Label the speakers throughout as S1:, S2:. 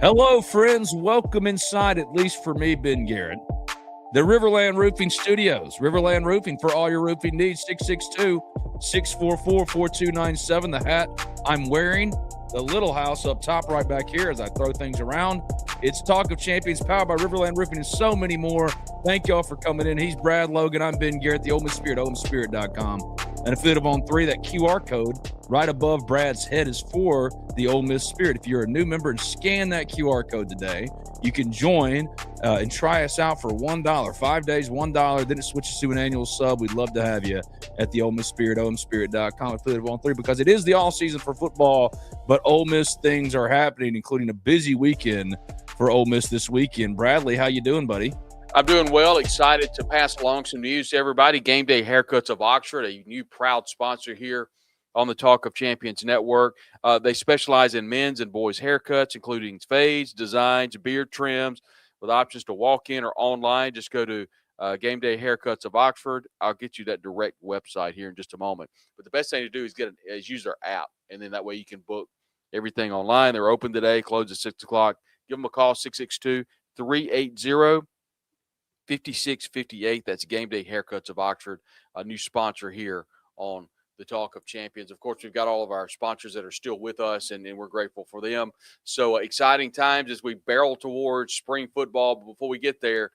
S1: Hello, friends. Welcome inside, at least for me, Ben Garrett. The Riverland Roofing Studios. Riverland Roofing for all your roofing needs. 662-644-4297. The hat I'm wearing, the little house up top right back here as I throw things around. It's Talk of Champions, powered by Riverland Roofing and so many more. Thank y'all for coming in. He's Brad Logan. I'm Ben Garrett, the Ole Miss Spirit, OleMissSpirit.com. And affiliate of On 3, that QR code right above Brad's head is for the Ole Miss Spirit. If you're a new member and scan that QR code today, you can join and try us out for $1. 5 days, $1. Then it switches to an annual sub. We'd love to have you at the Ole Miss Spirit, OleMissSpirit.com, affiliate of On 3, because it is the all season for football, but Ole Miss things are happening, including a busy weekend for Ole Miss this weekend. Bradley, how you doing, buddy?
S2: I'm doing well. Excited to pass along some news to everybody. Game Day Haircuts of Oxford, a new proud sponsor here on the Talk of Champions Network. They specialize in men's and boys' haircuts, including fades, designs, beard trims, with options to walk in or online. Just go to Game Day Haircuts of Oxford. I'll get you that direct website here in just a moment. But the best thing to do is use their app, and then that way you can book everything online. They're open today, closed at 6 o'clock. Give them a call, 662-380-5658. That's Game Day Haircuts of Oxford, a new sponsor here on the Talk of Champions. Of course, we've got all of our sponsors that are still with us, and we're grateful for them. So exciting times as we barrel towards spring football. But before we get there,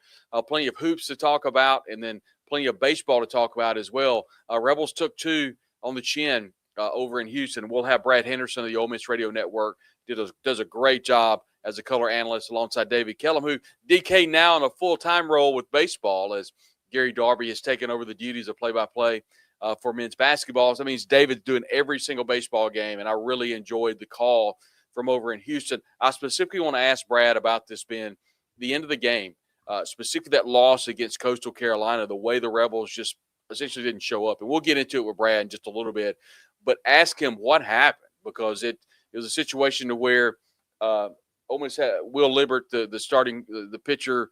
S2: plenty of hoops to talk about, and then plenty of baseball to talk about as well. Rebels took 2 on the chin over in Houston. We'll have Brad Henderson of the Ole Miss Radio Network. Does a great job as a color analyst alongside David Kellum, who DK now in a full-time role with baseball as Gary Darby has taken over the duties of play-by-play for men's basketball. So that means David's doing every single baseball game, and I really enjoyed the call from over in Houston. I specifically want to ask Brad about this being the end of the game, specifically that loss against Coastal Carolina, the way the Rebels just essentially didn't show up. And we'll get into it with Brad in just a little bit. But ask him what happened, because it was a situation to where Ole Miss had Will Libbert, the starting pitcher,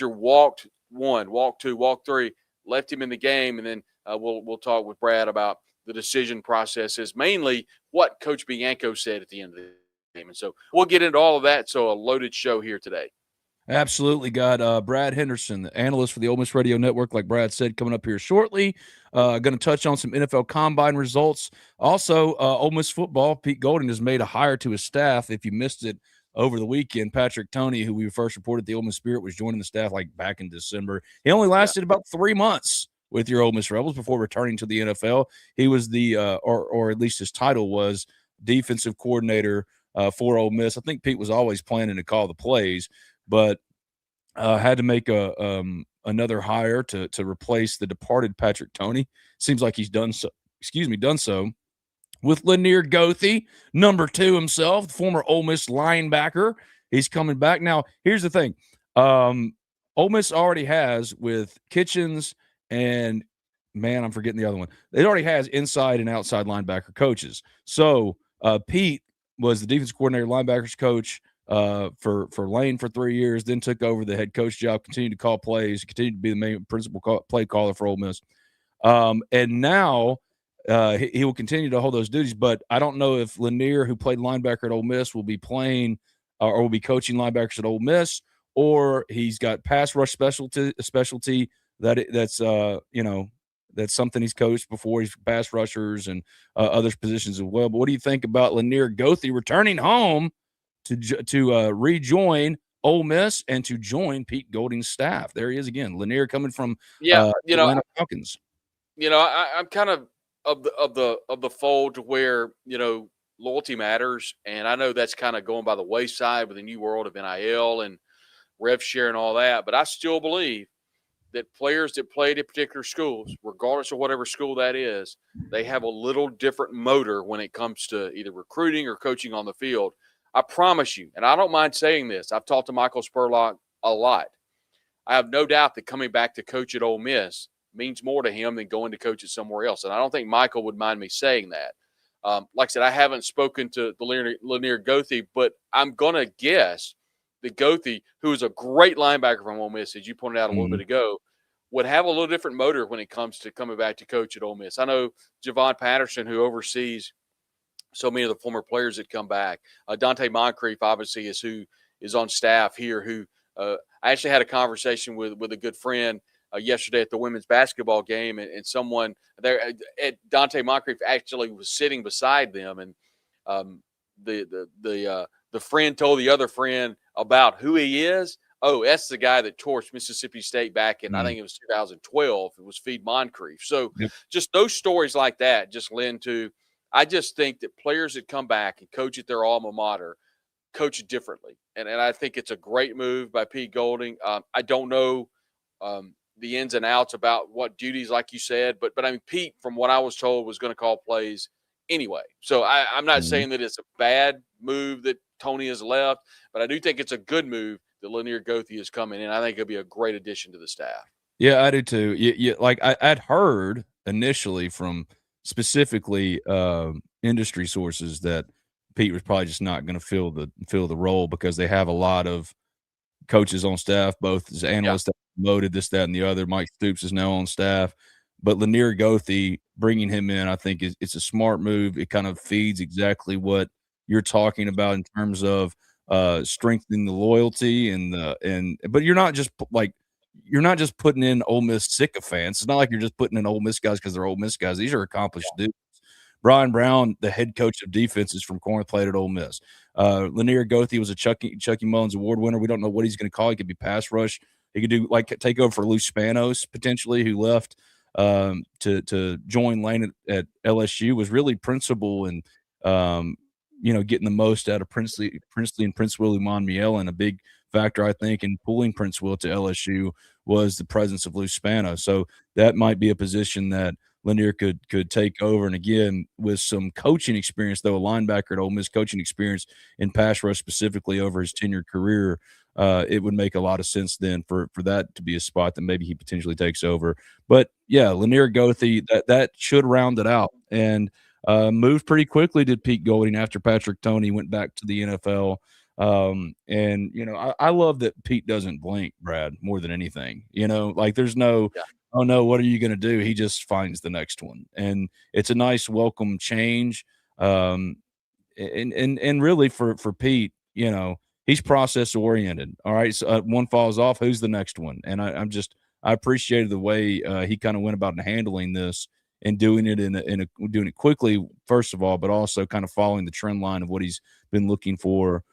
S2: walked 1, walked 2, walked 3, left him in the game, and then we'll talk with Brad about the decision processes, mainly what Coach Bianco said at the end of the game. And so we'll get into all of that. So a loaded show here today.
S1: Absolutely. Got Brad Henderson, the analyst for the Ole Miss Radio Network, like Brad said, coming up here shortly. Going to touch on some NFL Combine results. Also, Ole Miss football, Pete Golding has made a hire to his staff. If you missed it over the weekend, Patrick Toney, who we first reported the Ole Miss Spirit, was joining the staff like back in December. He only lasted about 3 months with your Ole Miss Rebels before returning to the NFL. He was the, or at least his title was, defensive coordinator for Ole Miss. I think Pete was always planning to call the plays, but had to make another hire to replace the departed Patrick Toney. Seems like he's done so with Lanier Gothey, number 2 himself, the former Ole Miss linebacker. He's coming back. Now, here's the thing. Ole Miss already has, with Kitchens and, man, I'm forgetting the other one. It already has inside and outside linebacker coaches. So Pete was the defense coordinator, linebackers coach for Lane for 3 years, then took over the head coach job, continued to call plays, continued to be the main principal play caller for Ole Miss. And now he will continue to hold those duties, but I don't know if Lanier, who played linebacker at Ole Miss, will be playing or will be coaching linebackers at Ole Miss, or he's got pass rush specialty that's something he's coached before. He's pass rushers and other positions as well. But what do you think about Lanier Gothey returning home to rejoin Ole Miss and to join Pete Golding's staff? There he is again. Lanier coming from Atlanta Falcons.
S2: I'm kind of the fold to where loyalty matters, and I know that's kind of going by the wayside with the new world of NIL and rev share and all that. But I still believe that players that played at particular schools, regardless of whatever school that is, they have a little different motor when it comes to either recruiting or coaching on the field. I promise you, and I don't mind saying this, I've talked to Michael Spurlock a lot. I have no doubt that coming back to coach at Ole Miss means more to him than going to coach it somewhere else. And I don't think Michael would mind me saying that. Like I said, I haven't spoken to Lanier Gothey, but I'm going to guess that Gothey, who is a great linebacker from Ole Miss, as you pointed out a little bit ago, would have a little different motor when it comes to coming back to coach at Ole Miss. I know Javon Patterson, who oversees so many of the former players that come back. Dante Moncrief obviously is who is on staff here. Who I actually had a conversation with a good friend yesterday at the women's basketball game, and someone there at Dante Moncrief actually was sitting beside them, and the friend told the other friend about who he is. Oh, that's the guy that torched Mississippi State back in, I think it was 2012. It was Feed Moncrief. So just those stories like that just lend to, I just think that players that come back and coach at their alma mater coach it differently. And I think it's a great move by Pete Golding. I don't know the ins and outs about what duties, like you said, but I mean, Pete, from what I was told, was going to call plays anyway. So I'm not saying that it's a bad move that Tony has left, but I do think it's a good move that Lanier Goethe is coming in. I think it'll be a great addition to the staff.
S1: Yeah, I do too. Like I'd heard initially from specifically industry sources that Pete was probably just not going to fill the role because they have a lot of coaches on staff, both as analysts, promoted this, that, and the other. Mike Stoops is now on staff, but Lanier Goethe, bringing him in, I think it's a smart move. It kind of feeds exactly what you're talking about in terms of strengthening the loyalty but you're not just putting in Ole Miss sycophants. It's not like you're just putting in Ole Miss guys because they're Ole Miss guys. These are accomplished dudes. Brian Brown, the head coach of defenses from Corinth, played at Ole Miss. Lanier Goethe was a Chucky Mullins Award winner. We don't know what he's going to call. He could be pass rush. He could do take over for Lou Spanos potentially, who left to join Lane at LSU. Was really principal and getting the most out of Princely and Prince Willie Monmiel, and a big factor, I think, in pulling Prince Will to LSU was the presence of Lou Spano. So that might be a position that Lanier could take over. And again, with some coaching experience, though, a linebacker at Ole Miss, coaching experience in pass rush specifically over his tenured career, it would make a lot of sense then for that to be a spot that maybe he potentially takes over. But yeah, Lanier Goethe, that should round it out. And moved pretty quickly, did Pete Golding, after Patrick Toney went back to the NFL. I love that Pete doesn't blink, Brad, more than anything. Like there's no, oh no, what are you going to do? He just finds the next one. And it's a nice welcome change. And really for Pete, he's process oriented. All right. So one falls off. Who's the next one? And I appreciated the way he kind of went about handling this and doing it doing it quickly, first of all, but also kind of following the trend line of what he's been looking for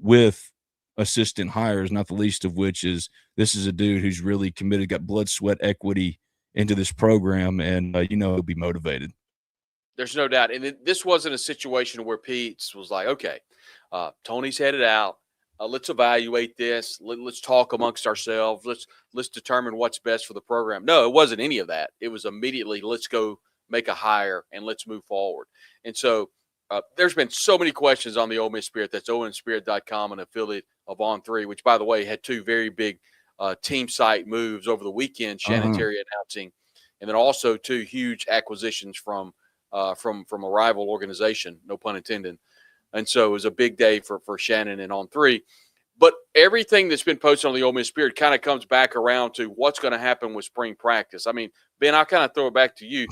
S1: with assistant hires, not the least of which is this is a dude who's really committed, got blood, sweat, equity into this program, and he'll be motivated.
S2: There's no doubt. And this wasn't a situation where Pete was like, okay, Tony's headed out. Let's evaluate this. Let's talk amongst ourselves. Let's determine what's best for the program. No, it wasn't any of that. It was immediately, let's go make a hire and let's move forward. And so there's been so many questions on the Ole Miss Spirit. That's OMSpirit.com, an affiliate of On3, which, by the way, had two very big team site moves over the weekend, Shannon Terry announcing, and then also two huge acquisitions from a rival organization, no pun intended. And so it was a big day for Shannon and On3. But everything that's been posted on the Ole Miss Spirit kind of comes back around to what's going to happen with spring practice. I mean, Ben, I'll kind of throw it back to you.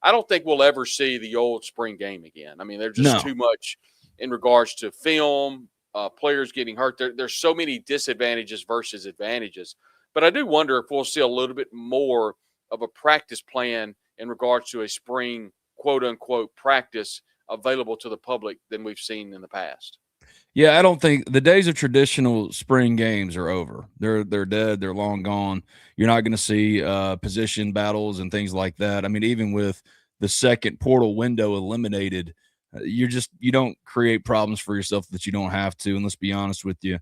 S2: I don't think we'll ever see the old spring game again. I mean, there's just too much in regards to film, players getting hurt. There's so many disadvantages versus advantages. But I do wonder if we'll see a little bit more of a practice plan in regards to a spring, quote-unquote, practice available to the public than we've seen in the past.
S1: Yeah, I don't think the days of traditional spring games are over. They're dead. They're long gone. You're not going to see position battles and things like that. I mean, even with the second portal window eliminated, you don't create problems for yourself that you don't have to. And let's be honest with you,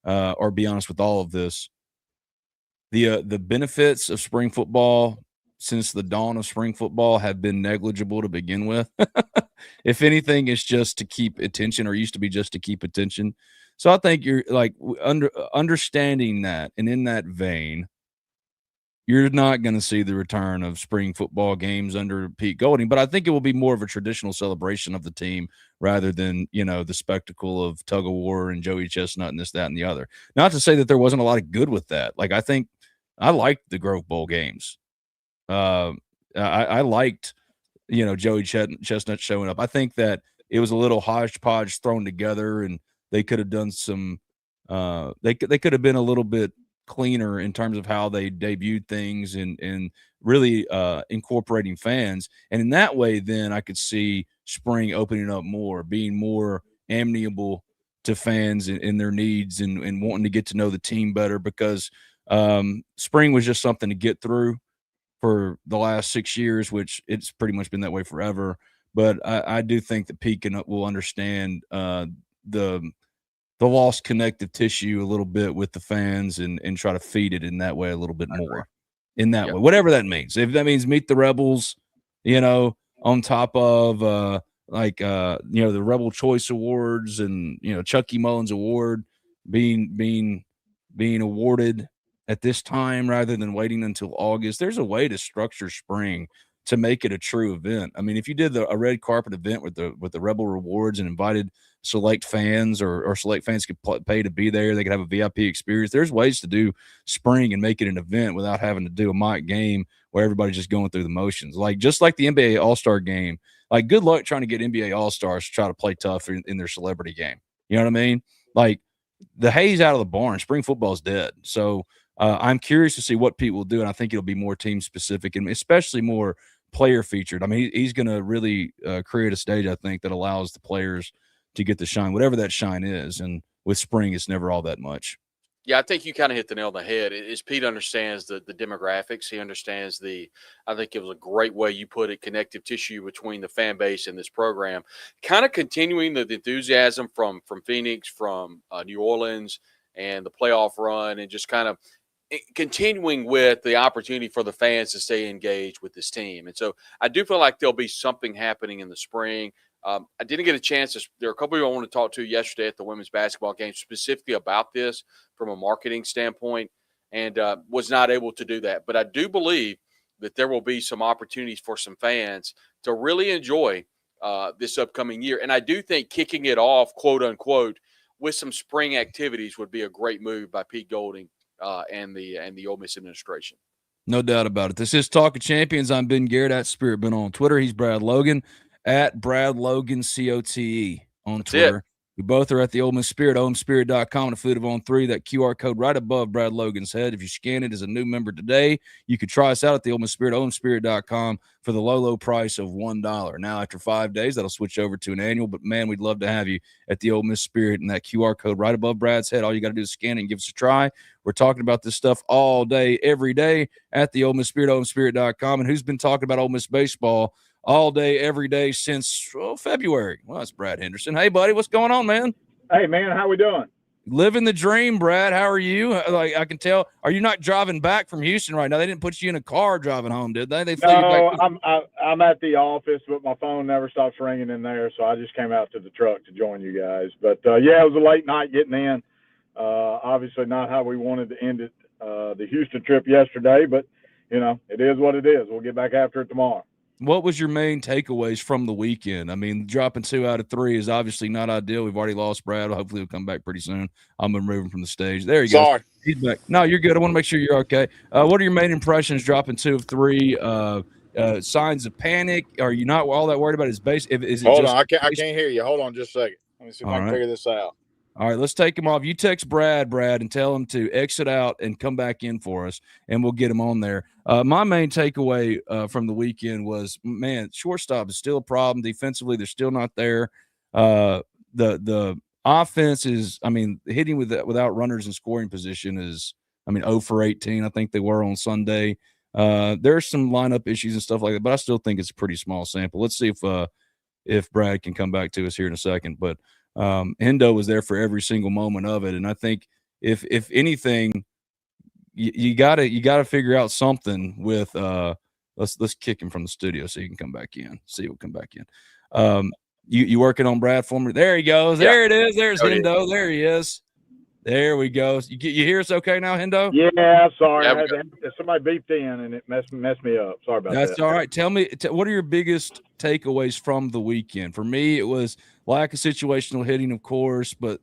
S1: or be honest with all of this. The benefits of spring football since the dawn of spring football have been negligible to begin with. If anything, it's just to keep attention, or used to be just to keep attention. So I think you're like understanding that, and in that vein, you're not going to see the return of spring football games under Pete Golding, but I think it will be more of a traditional celebration of the team rather than, the spectacle of tug of war and Joey Chestnut and this, that, and the other. Not to say that there wasn't a lot of good with that. Like, I think I liked the Grove Bowl games. I liked Joey Chestnut showing up. I think that it was a little hodgepodge thrown together, and they could have done some. They could have been a little bit cleaner in terms of how they debuted things and really incorporating fans. And in that way, then I could see spring opening up more, being more amenable to fans and their needs and wanting to get to know the team better, because spring was just something to get through for the last 6 years, which it's pretty much been that way forever. But I do think that Pekin will understand the lost connective tissue a little bit with the fans and try to feed it in that way a little bit more. In that way, whatever that means. If that means meet the Rebels, on top of the Rebel Choice Awards and Chucky Mullins Award being awarded at this time rather than waiting until August. There's a way to structure spring to make it a true event. I mean, if you did a red carpet event with the Rebel Rewards and invited select fans or select fans could pay to be there, they could have a VIP experience. There's ways to do spring and make it an event without having to do a mock game where everybody's just going through the motions. Just like the NBA All-Star game, good luck trying to get NBA All-Stars to try to play tough in their celebrity game. You know what I mean? The hay's out of the barn. Spring football is dead. So I'm curious to see what Pete will do, and I think it'll be more team specific and especially more player featured. I mean, he's going to really create a stage, I think, that allows the players to get the shine, whatever that shine is. And with spring, it's never all that much.
S2: Yeah, I think you kind of hit the nail on the head. Is Pete understands the demographics. He understands I think it was a great way you put it, connective tissue between the fan base and this program. Kind of continuing the enthusiasm from Phoenix, from New Orleans, and the playoff run, and just kind of continuing with the opportunity for the fans to stay engaged with this team. And so I do feel like there'll be something happening in the spring. I didn't get a chance there are a couple of people I want to talk to yesterday at the women's basketball game specifically about this from a marketing standpoint, and was not able to do that. But I do believe that there will be some opportunities for some fans to really enjoy this upcoming year. And I do think kicking it off, quote unquote, with some spring activities would be a great move by Pete Golding and the Ole Miss administration.
S1: No doubt about it. This is Talk of Champions. I'm Ben Garrett at Spirit Ben on Twitter. He's Brad Logan at Brad Logan COTE on Twitter. We both are at the Ole Miss Spirit, omspirit.com, and a fleet of on 3. That QR code right above Brad Logan's head. If you scan it as a new member today, you could try us out at the Ole Miss Spirit, omspirit.com, for the low price of $1. Now, after 5 days, that'll switch over to an annual. But, man, we'd love to have you at the Ole Miss Spirit, and that QR code right above Brad's head. All you got to do is scan it and give us a try. We're talking about this stuff all day, every day at the Ole Miss Spirit, omspirit.com. And who's been talking about Ole Miss baseball all day, every day since February? Well, that's Brad Henderson. Hey, buddy, what's going on, man?
S3: Hey, man, how we doing?
S1: Living the dream, Brad. How are you? I can tell. Are you not driving back from Houston right now? They didn't put you in a car driving home, did they? They flew you back.
S3: I'm at the office, but my phone never stops ringing in there, so I just came out to the truck to join you guys. But, yeah, it was a late night getting in. Obviously not how we wanted to end it, the Houston trip yesterday, but, it is what it is. We'll get back after it tomorrow.
S1: What was your main takeaways from the weekend? I mean, dropping 2 out of 3 is obviously not ideal. We've already lost Brad. Hopefully he'll come back pretty soon. I'm going to remove him from the stage. There he goes.
S3: Sorry.
S1: He's back. No, you're good. I want to make sure you're okay. What are your main impressions dropping 2 of 3? Signs of panic? Are you not all that worried about his base?
S3: Hold on. I can't hear you. Hold on just a second. Let me see if I can figure this out.
S1: All right, let's take him off. You text Brad, and tell him to exit out and come back in for us, and we'll get him on there. My main takeaway from the weekend was, man, shortstop is still a problem. Defensively, they're still not there. The offense is, hitting without runners in scoring position is, 0 for 18. I think they were on Sunday. There's some lineup issues and stuff like that, but I still think it's a pretty small sample. Let's see if Brad can come back to us here in a second, but Hendo was there for every single moment of it, and I think if anything, you gotta figure out something with. Let's kick him from the studio so he can come back in. See, he'll come back in. You working on Brad for me? There he goes. There it is. There's Hendo. There he is. There we go. You hear us okay now, Hendo?
S3: Yeah, sorry. Somebody beeped in and it messed me up. Sorry about that.
S1: That's all right. Tell me, what are your biggest takeaways from the weekend? For me, it was lack of situational hitting, of course, but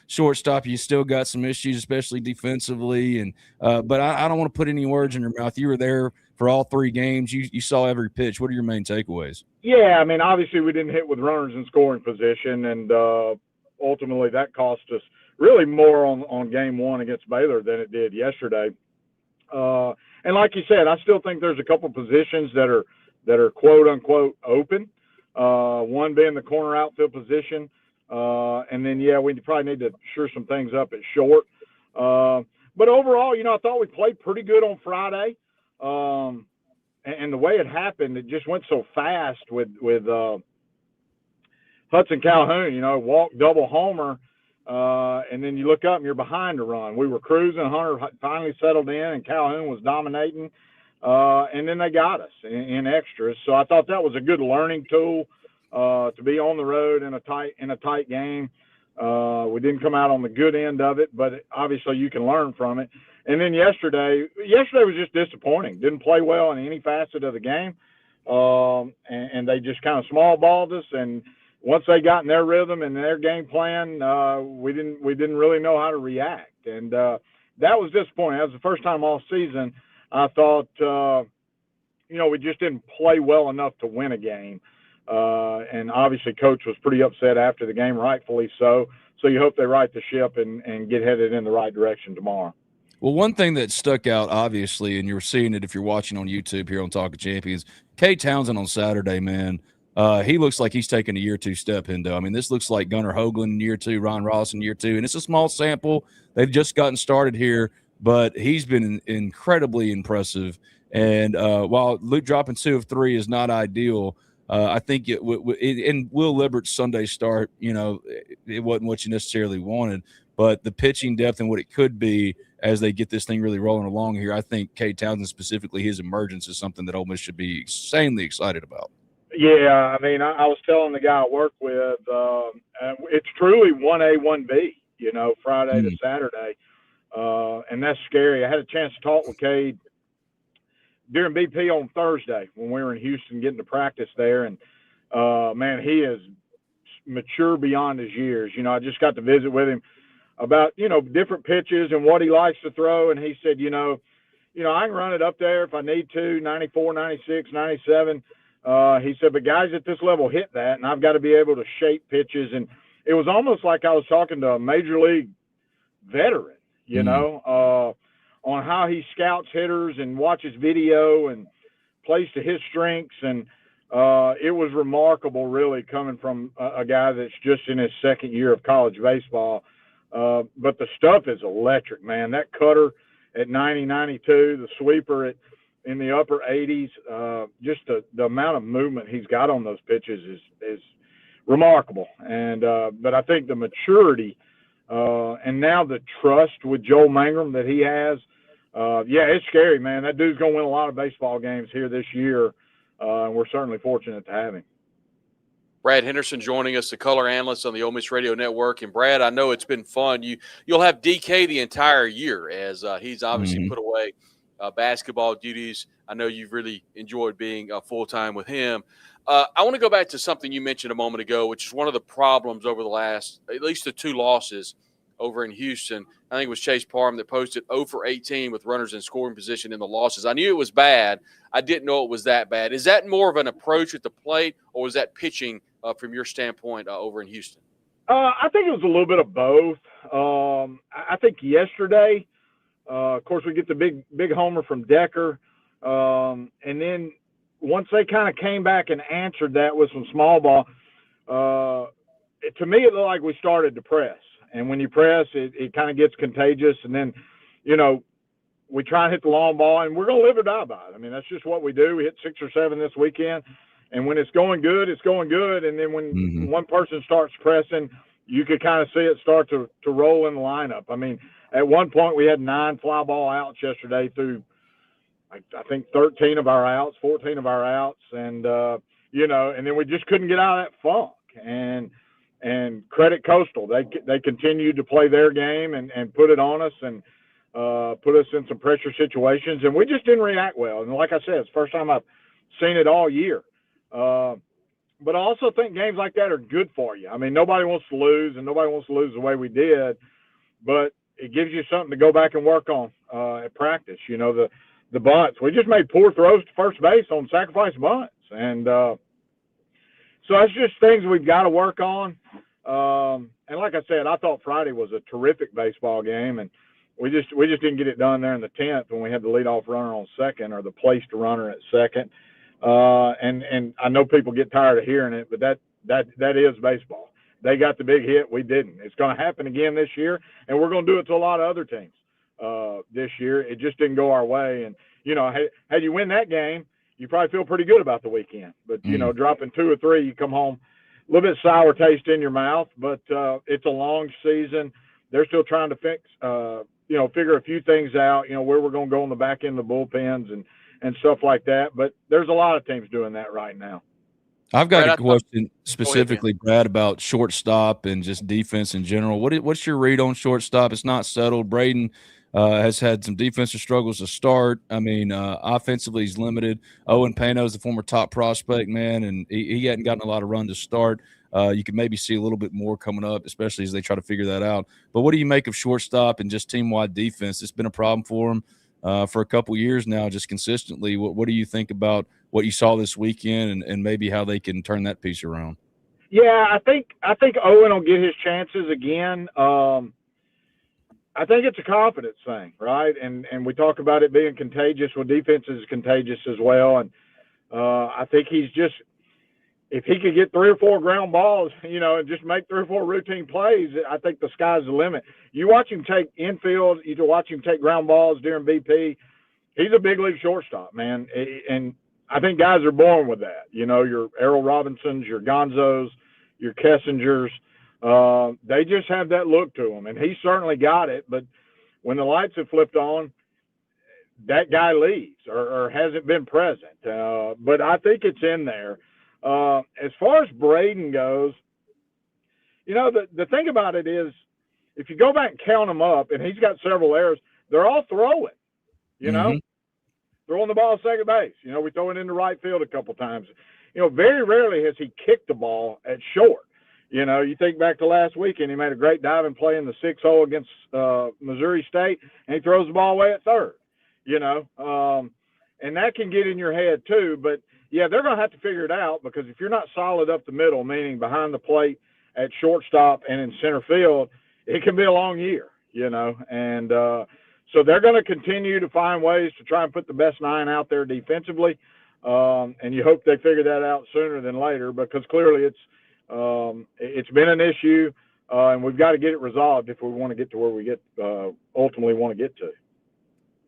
S1: shortstop, you still got some issues, especially defensively. And but I don't want to put any words in your mouth. You were there for all 3 games. You saw every pitch. What are your main takeaways?
S3: Yeah, I mean, obviously we didn't hit with runners in scoring position, and ultimately that cost us really more on game 1 against Baylor than it did yesterday. And like you said, I still think there's a couple positions that are quote unquote open. One being the corner outfield position, and then we probably need to shore some things up at short. But overall, I thought we played pretty good on Friday. And the way it happened, it just went so fast with Hudson Calhoun, walk, double homer, and then you look up and you're behind a run. We were cruising. Hunter finally settled in, and Calhoun was dominating. And then they got us in extras. So I thought that was a good learning tool to be on the road in a tight game. We didn't come out on the good end of it, but obviously you can learn from it. And then yesterday was just disappointing. Didn't play well in any facet of the game, and they just kind of small balled us. And once they got in their rhythm and their game plan, we didn't really know how to react, and that was disappointing. That was the first time all season I thought we just didn't play well enough to win a game. And obviously Coach was pretty upset after the game, rightfully so. So you hope they right the ship and get headed in the right direction tomorrow.
S1: Well, one thing that stuck out, obviously, and you're seeing it if you're watching on YouTube here on Talk of Champions, Cade Townsend on Saturday, man, he looks like he's taking a year 2 step, Hendo. I mean, this looks like Gunnar Hoagland in year 2, Ron Ross in year 2, and it's a small sample. They've just gotten started here, but he's been incredibly impressive. And while Luke dropping 2 of 3 is not ideal, I think in Will Libert's Sunday start, it wasn't what you necessarily wanted, but the pitching depth and what it could be as they get this thing really rolling along here, I think Cade Townsend specifically, his emergence is something that Ole Miss should be insanely excited about.
S3: Yeah, I mean, I was telling the guy I work with, it's truly 1A, 1B, Friday to Saturday, and that's scary. I had a chance to talk with Cade during BP on Thursday when we were in Houston getting to practice there, and man, he is mature beyond his years. I just got to visit with him about different pitches and what he likes to throw, and he said, I can run it up there if I need to, 94, 96, 97. He said, but guys at this level hit that, and I've got to be able to shape pitches. And it was almost like I was talking to a major league veteran, on how he scouts hitters and watches video and plays to his strengths. And it was remarkable, really, coming from a guy that's just in his second year of college baseball. But the stuff is electric, man. That cutter at 90, 92, the sweeper in the upper 80s, just the amount of movement he's got on those pitches is remarkable. And but I think the maturity and now the trust with Joel Mangrum that he has, it's scary, man. That dude's going to win a lot of baseball games here this year, and we're certainly fortunate to have him.
S2: Brad Henderson joining us, the color analyst on the Ole Miss Radio Network. And, Brad, I know it's been fun. You'll have DK the entire year as he's obviously put away basketball duties. I know you've really enjoyed being full-time with him. I want to go back to something you mentioned a moment ago, which is one of the problems over the last, at least the 2 losses over in Houston. I think it was Chase Parham that posted 0 for 18 with runners in scoring position in the losses. I knew it was bad. I didn't know it was that bad. Is that more of an approach at the plate, or was that pitching from your standpoint over in Houston?
S3: I think it was a little bit of both. I think yesterday, of course, we get the big homer from Decker. And then once they kind of came back and answered that with some small ball, to me, it looked like we started to press. And when you press, it kind of gets contagious. And then, we try and hit the long ball, and we're going to live or die by it. I mean, that's just what we do. We hit 6 or 7 this weekend. And when it's going good, it's going good. And then when one person starts pressing, you could kind of see it start to roll in the lineup. I mean, at one point we had 9 fly ball outs yesterday through, I think, 13 of our outs, 14 of our outs. And, and then we just couldn't get out of that funk. And credit Coastal. They continued to play their game and put it on us and put us in some pressure situations. And we just didn't react well. And like I said, it's the first time I've seen it all year. But I also think games like that are good for you. I mean, nobody wants to lose, and nobody wants to lose the way we did, but it gives you something to go back and work on at practice. The the bunts. We just made poor throws to first base on sacrifice bunts. And so it's just things we've got to work on. And like I said, I thought Friday was a terrific baseball game, and we just didn't get it done there in the 10th when we had the leadoff runner on second, or the placed runner at second. And I know people get tired of hearing it, but that is baseball. They got the big hit, we didn't. It's going to happen again this year, and we're going to do it to a lot of other teams this year. It just didn't go our way. And, you know, had you win that game, you probably feel pretty good about the weekend. But, you know, dropping 2 or 3, you come home a little bit sour taste in your mouth. But it's a long season. They're still trying to figure a few things out, you know, where we're going to go on the back end of the bullpens and stuff like that. But there's a lot of teams doing that right now.
S1: I've got a question specifically, Brad, about shortstop and just defense in general. What's your read on shortstop? It's not settled. Braden has had some defensive struggles to start. I mean, offensively, he's limited. Owen Pano is the former top prospect, man, and he hadn't gotten a lot of run to start. You could maybe see a little bit more coming up, especially as they try to figure that out. But what do you make of shortstop and just team-wide defense? It's been a problem for him for a couple years now, just consistently. What do you think about what you saw this weekend and maybe how they can turn that piece around?
S3: Yeah, I think Owen will get his chances again. I think it's a confidence thing, right? And we talk about it being contagious. Well, defense is contagious as well. And I think he's just, if he could get 3 or 4 ground balls, you know, and just make 3 or 4 routine plays, I think the sky's the limit. You watch him take infield, you watch him take ground balls during BP. He's a big league shortstop, man. And I think guys are born with that. You know, your Errol Robinsons, your Gonzos, your Kessingers, they just have that look to them. And he certainly got it. But when the lights have flipped on, that guy leaves or hasn't been present. But I think it's in there. As far as Braden goes, you know, the thing about it is, if you go back and count them up, and he's got several errors, they're all throwing, you know, throwing the ball at second base. You know, we throw it into right field a couple times. You know, very rarely has he kicked the ball at short. You know, you think back to last weekend, he made a great diving play in the 6-hole against Missouri State, and he throws the ball away at third, you know. And that can get in your head too. But, yeah, they're going to have to figure it out, because if you're not solid up the middle, meaning behind the plate at shortstop and in center field, it can be a long year, you know. And so they're going to continue to find ways to try and put the best 9 out there defensively. And you hope they figure that out sooner than later, because clearly it's been an issue, and we've got to get it resolved if we want to get to where we ultimately want to get to.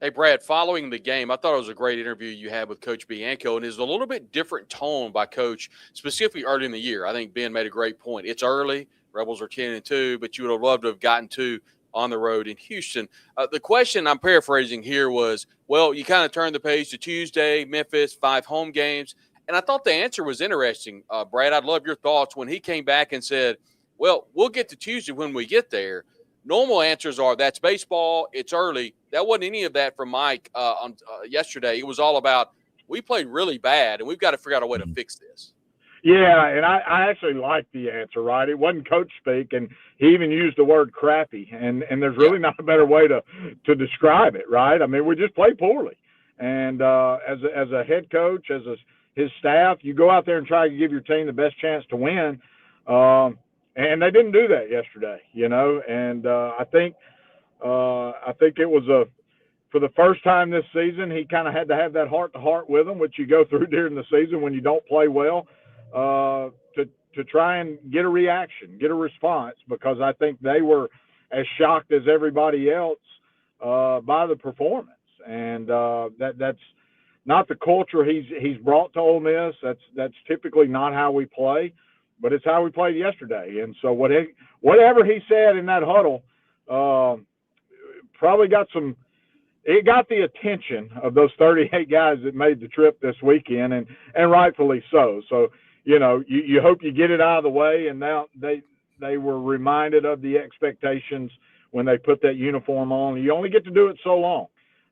S2: Hey, Brad, following the game, I thought it was a great interview you had with Coach Bianco, and it's a little bit different tone by Coach, specifically early in the year. I think Ben made a great point. It's early. Rebels are 10-2, but you would have loved to have gotten 2 on the road in Houston. The question I'm paraphrasing here was, well, you kind of turned the page to Tuesday, Memphis, 5 home games. And I thought the answer was interesting. Brad, I'd love your thoughts when he came back and said, well, we'll get to Tuesday when we get there. Normal answers are, that's baseball, it's early. That wasn't any of that from Mike on yesterday. It was all about, we played really bad, and we've got to figure out a way to fix this.
S3: Yeah, and I actually liked the answer, right? It wasn't coach speak, and he even used the word crappy, and there's really not a better way to describe it, right? I mean, we just played poorly. And as a head coach, his staff, you go out there and try to give your team the best chance to win, and they didn't do that yesterday, you know. And I think it was for the first time this season, he kind of had to have that heart-to-heart with them, which you go through during the season when you don't play well, to try and get a reaction, get a response, because I think they were as shocked as everybody else by the performance. And that's not the culture he's brought to Ole Miss. That's typically not how we play, but it's how we played yesterday. And so whatever he said in that huddle probably got the attention of those 38 guys that made the trip this weekend, and rightfully so. So, you know, you hope you get it out of the way, and now they were reminded of the expectations when they put that uniform on. You only get to do it so long.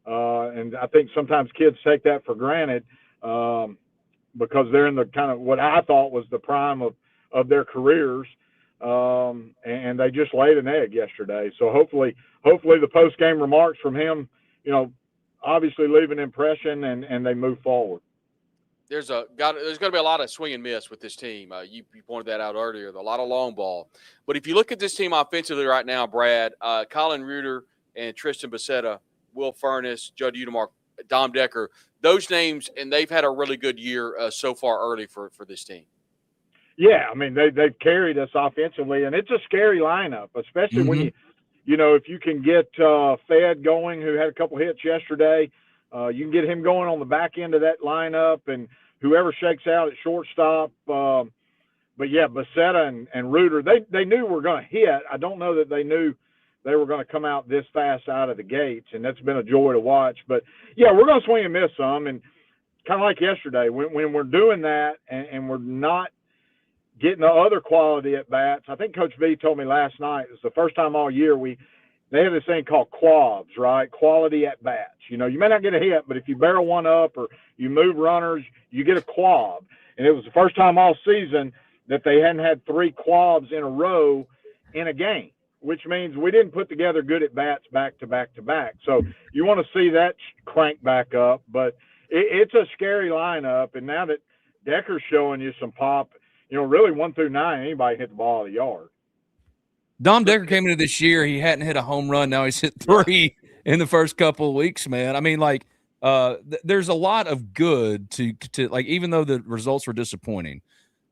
S3: And I think sometimes kids take that for granted because they're in the kind of what I thought was the prime of their careers, and they just laid an egg yesterday. So hopefully the post-game remarks from him, you know, obviously leave an impression and they move forward.
S2: There's going to be a lot of swing and miss with this team. You pointed that out earlier, a lot of long ball. But if you look at this team offensively right now, Brad, Colin Reuter and Tristan Becerra, Will Furness, Judd Udemark, Dom Decker, those names, and they've had a really good year so far early for this team.
S3: Yeah, I mean, they've carried us offensively, and it's a scary lineup, especially when you know, if you can get Fed going, who had a couple hits yesterday, you can get him going on the back end of that lineup, and whoever shakes out at shortstop. But yeah, Becerra and Reuter, they knew we were going to hit. I don't know that they knew they were going to come out this fast out of the gates, and that's been a joy to watch. But yeah, we're going to swing and miss some, and kind of like yesterday, when we're doing that and we're not getting the other quality at bats. I think Coach V told me last night, it's the first time all year they have this thing called quads, right? Quality at bats. You know, you may not get a hit, but if you barrel one up or you move runners, you get a quad. And it was the first time all season that they hadn't had 3 quads in a row in a game, which means we didn't put together good at bats back to back to back. So you want to see that crank back up, but it's a scary lineup. And now that Decker's showing you some pop, you know, really 1 through 9, anybody hit the ball out of the yard.
S1: Dom Decker came into this year. He hadn't hit a home run. Now he's hit 3 in the first couple of weeks, man. I mean, like, there's a lot of good to like, even though the results were disappointing.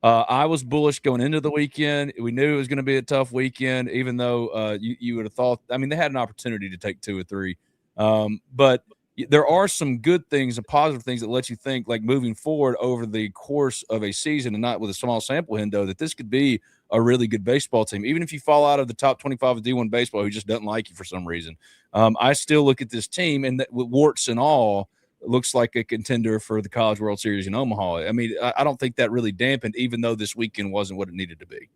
S1: I was bullish going into the weekend. We knew it was going to be a tough weekend, even though you would have thought, I mean, they had an opportunity to take 2 or 3. But there are some good things and positive things that let you think, like, moving forward over the course of a season and not with a small sample window, that this could be a really good baseball team. Even if you fall out of the top 25 of D1 baseball, who just doesn't like you for some reason. I still look at this team, and that, with warts and all, looks like a contender for the College World Series in Omaha. I mean, I don't think that really dampened, even though this weekend wasn't what it needed to be.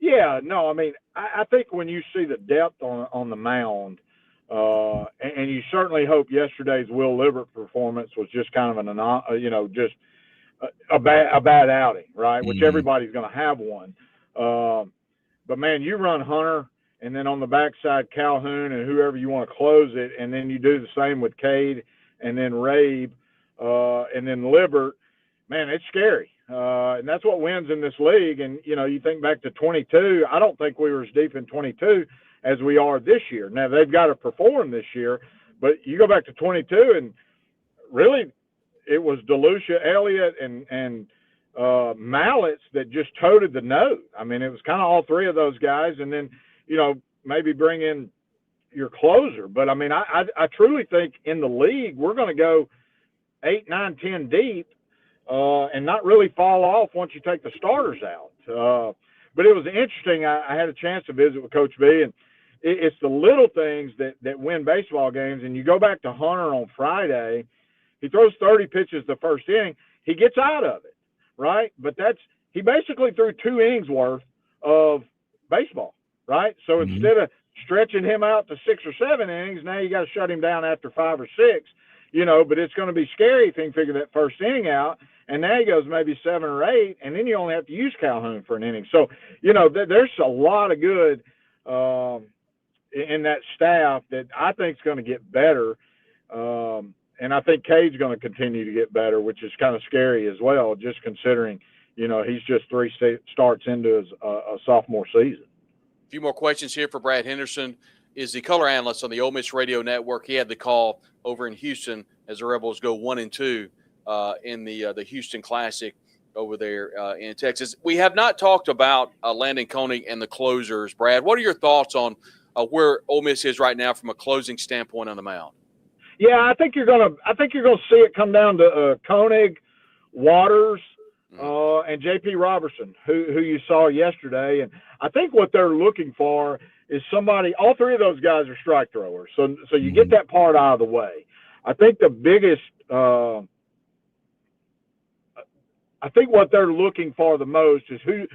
S3: Yeah, no, I mean, I think when you see the depth on the mound, and you certainly hope yesterday's Will Libbert performance was just kind of just a bad outing, right? Which everybody's going to have one. But man, you run Hunter, and then on the backside Calhoun and whoever you want to close it, and then you do the same with Cade, and then Rabe, and then Libbert. Man, it's scary, and that's what wins in this league. And you know, you think back to 22. I don't think we were as deep in 22 as we are this year. Now, they've got to perform this year, but you go back to 22, and really it was DeLucia, Elliott, and Mallets that just toted the note. I mean, it was kind of all 3 of those guys, and then, you know, maybe bring in your closer. But, I mean, I truly think in the league we're going to go 8, 9, 10 deep and not really fall off once you take the starters out. But it was interesting. I had a chance to visit with Coach B, and it's the little things that win baseball games. And you go back to Hunter on Friday, he throws 30 pitches the first inning. He gets out of it, right? But he basically threw 2 innings worth of baseball, right? So instead of stretching him out to 6 or 7 innings, now you got to shut him down after 5 or 6, you know, but it's going to be scary if he can figure that first inning out. And now he goes maybe 7 or 8, and then you only have to use Calhoun for an inning. So, you know, there's a lot of good in that staff that I think is going to get better. And I think Cade's going to continue to get better, which is kind of scary as well, just considering, you know, he's just 3 starts into his sophomore season.
S2: A few more questions here for Brad Henderson. Is the color analyst on the Ole Miss Radio Network. He had the call over in Houston as the Rebels go 1-2 in the Houston Classic over there in Texas. We have not talked about Landon Koenig and the closers. Brad, what are your thoughts on where Ole Miss is right now from a closing standpoint on the mound?
S3: Yeah, I think you're gonna see it come down to Koenig, Waters, and J.P. Robertson, who you saw yesterday. And I think what they're looking for is somebody. All 3 of those guys are strike throwers, so you get that part out of the way. I think the biggest. I think what they're looking for the most is who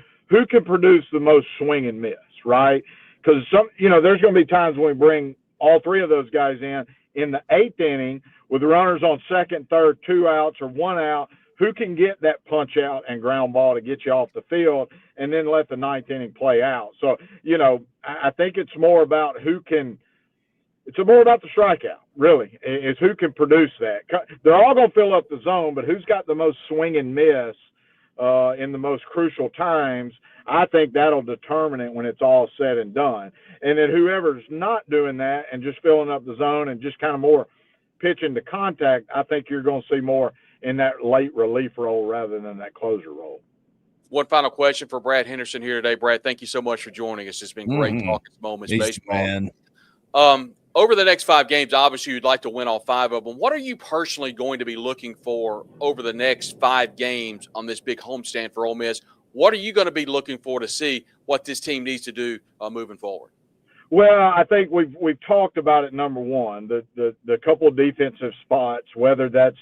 S3: can produce the most swing and miss, right? Because there's going to be times when we bring all 3 of those guys in the 8th inning with the runners on 2nd, 3rd, 2 outs or 1 out. Who can get that punch out and ground ball to get you off the field, and then let the 9th inning play out? So, you know, I think it's more about who can it's more about the strikeout, really, is who can produce that. They're all going to fill up the zone, but who's got the most swing and miss in the most crucial times? I think that'll determine it when it's all said and done. And then whoever's not doing that and just filling up the zone and just kind of more pitching to contact, I think you're going to see more in that late relief role rather than that closer role.
S2: One final question for Brad Henderson here today. Brad, thank you so much for joining us. It's been great talking moments baseball.
S1: Man.
S2: Over the next 5 games, obviously you'd like to win all 5 of them. What are you personally going to be looking for over the next 5 games on this big homestand for Ole Miss? What are you going to be looking for to see what this team needs to do moving forward?
S3: Well, I think we've talked about it. Number one, the couple of defensive spots, whether that's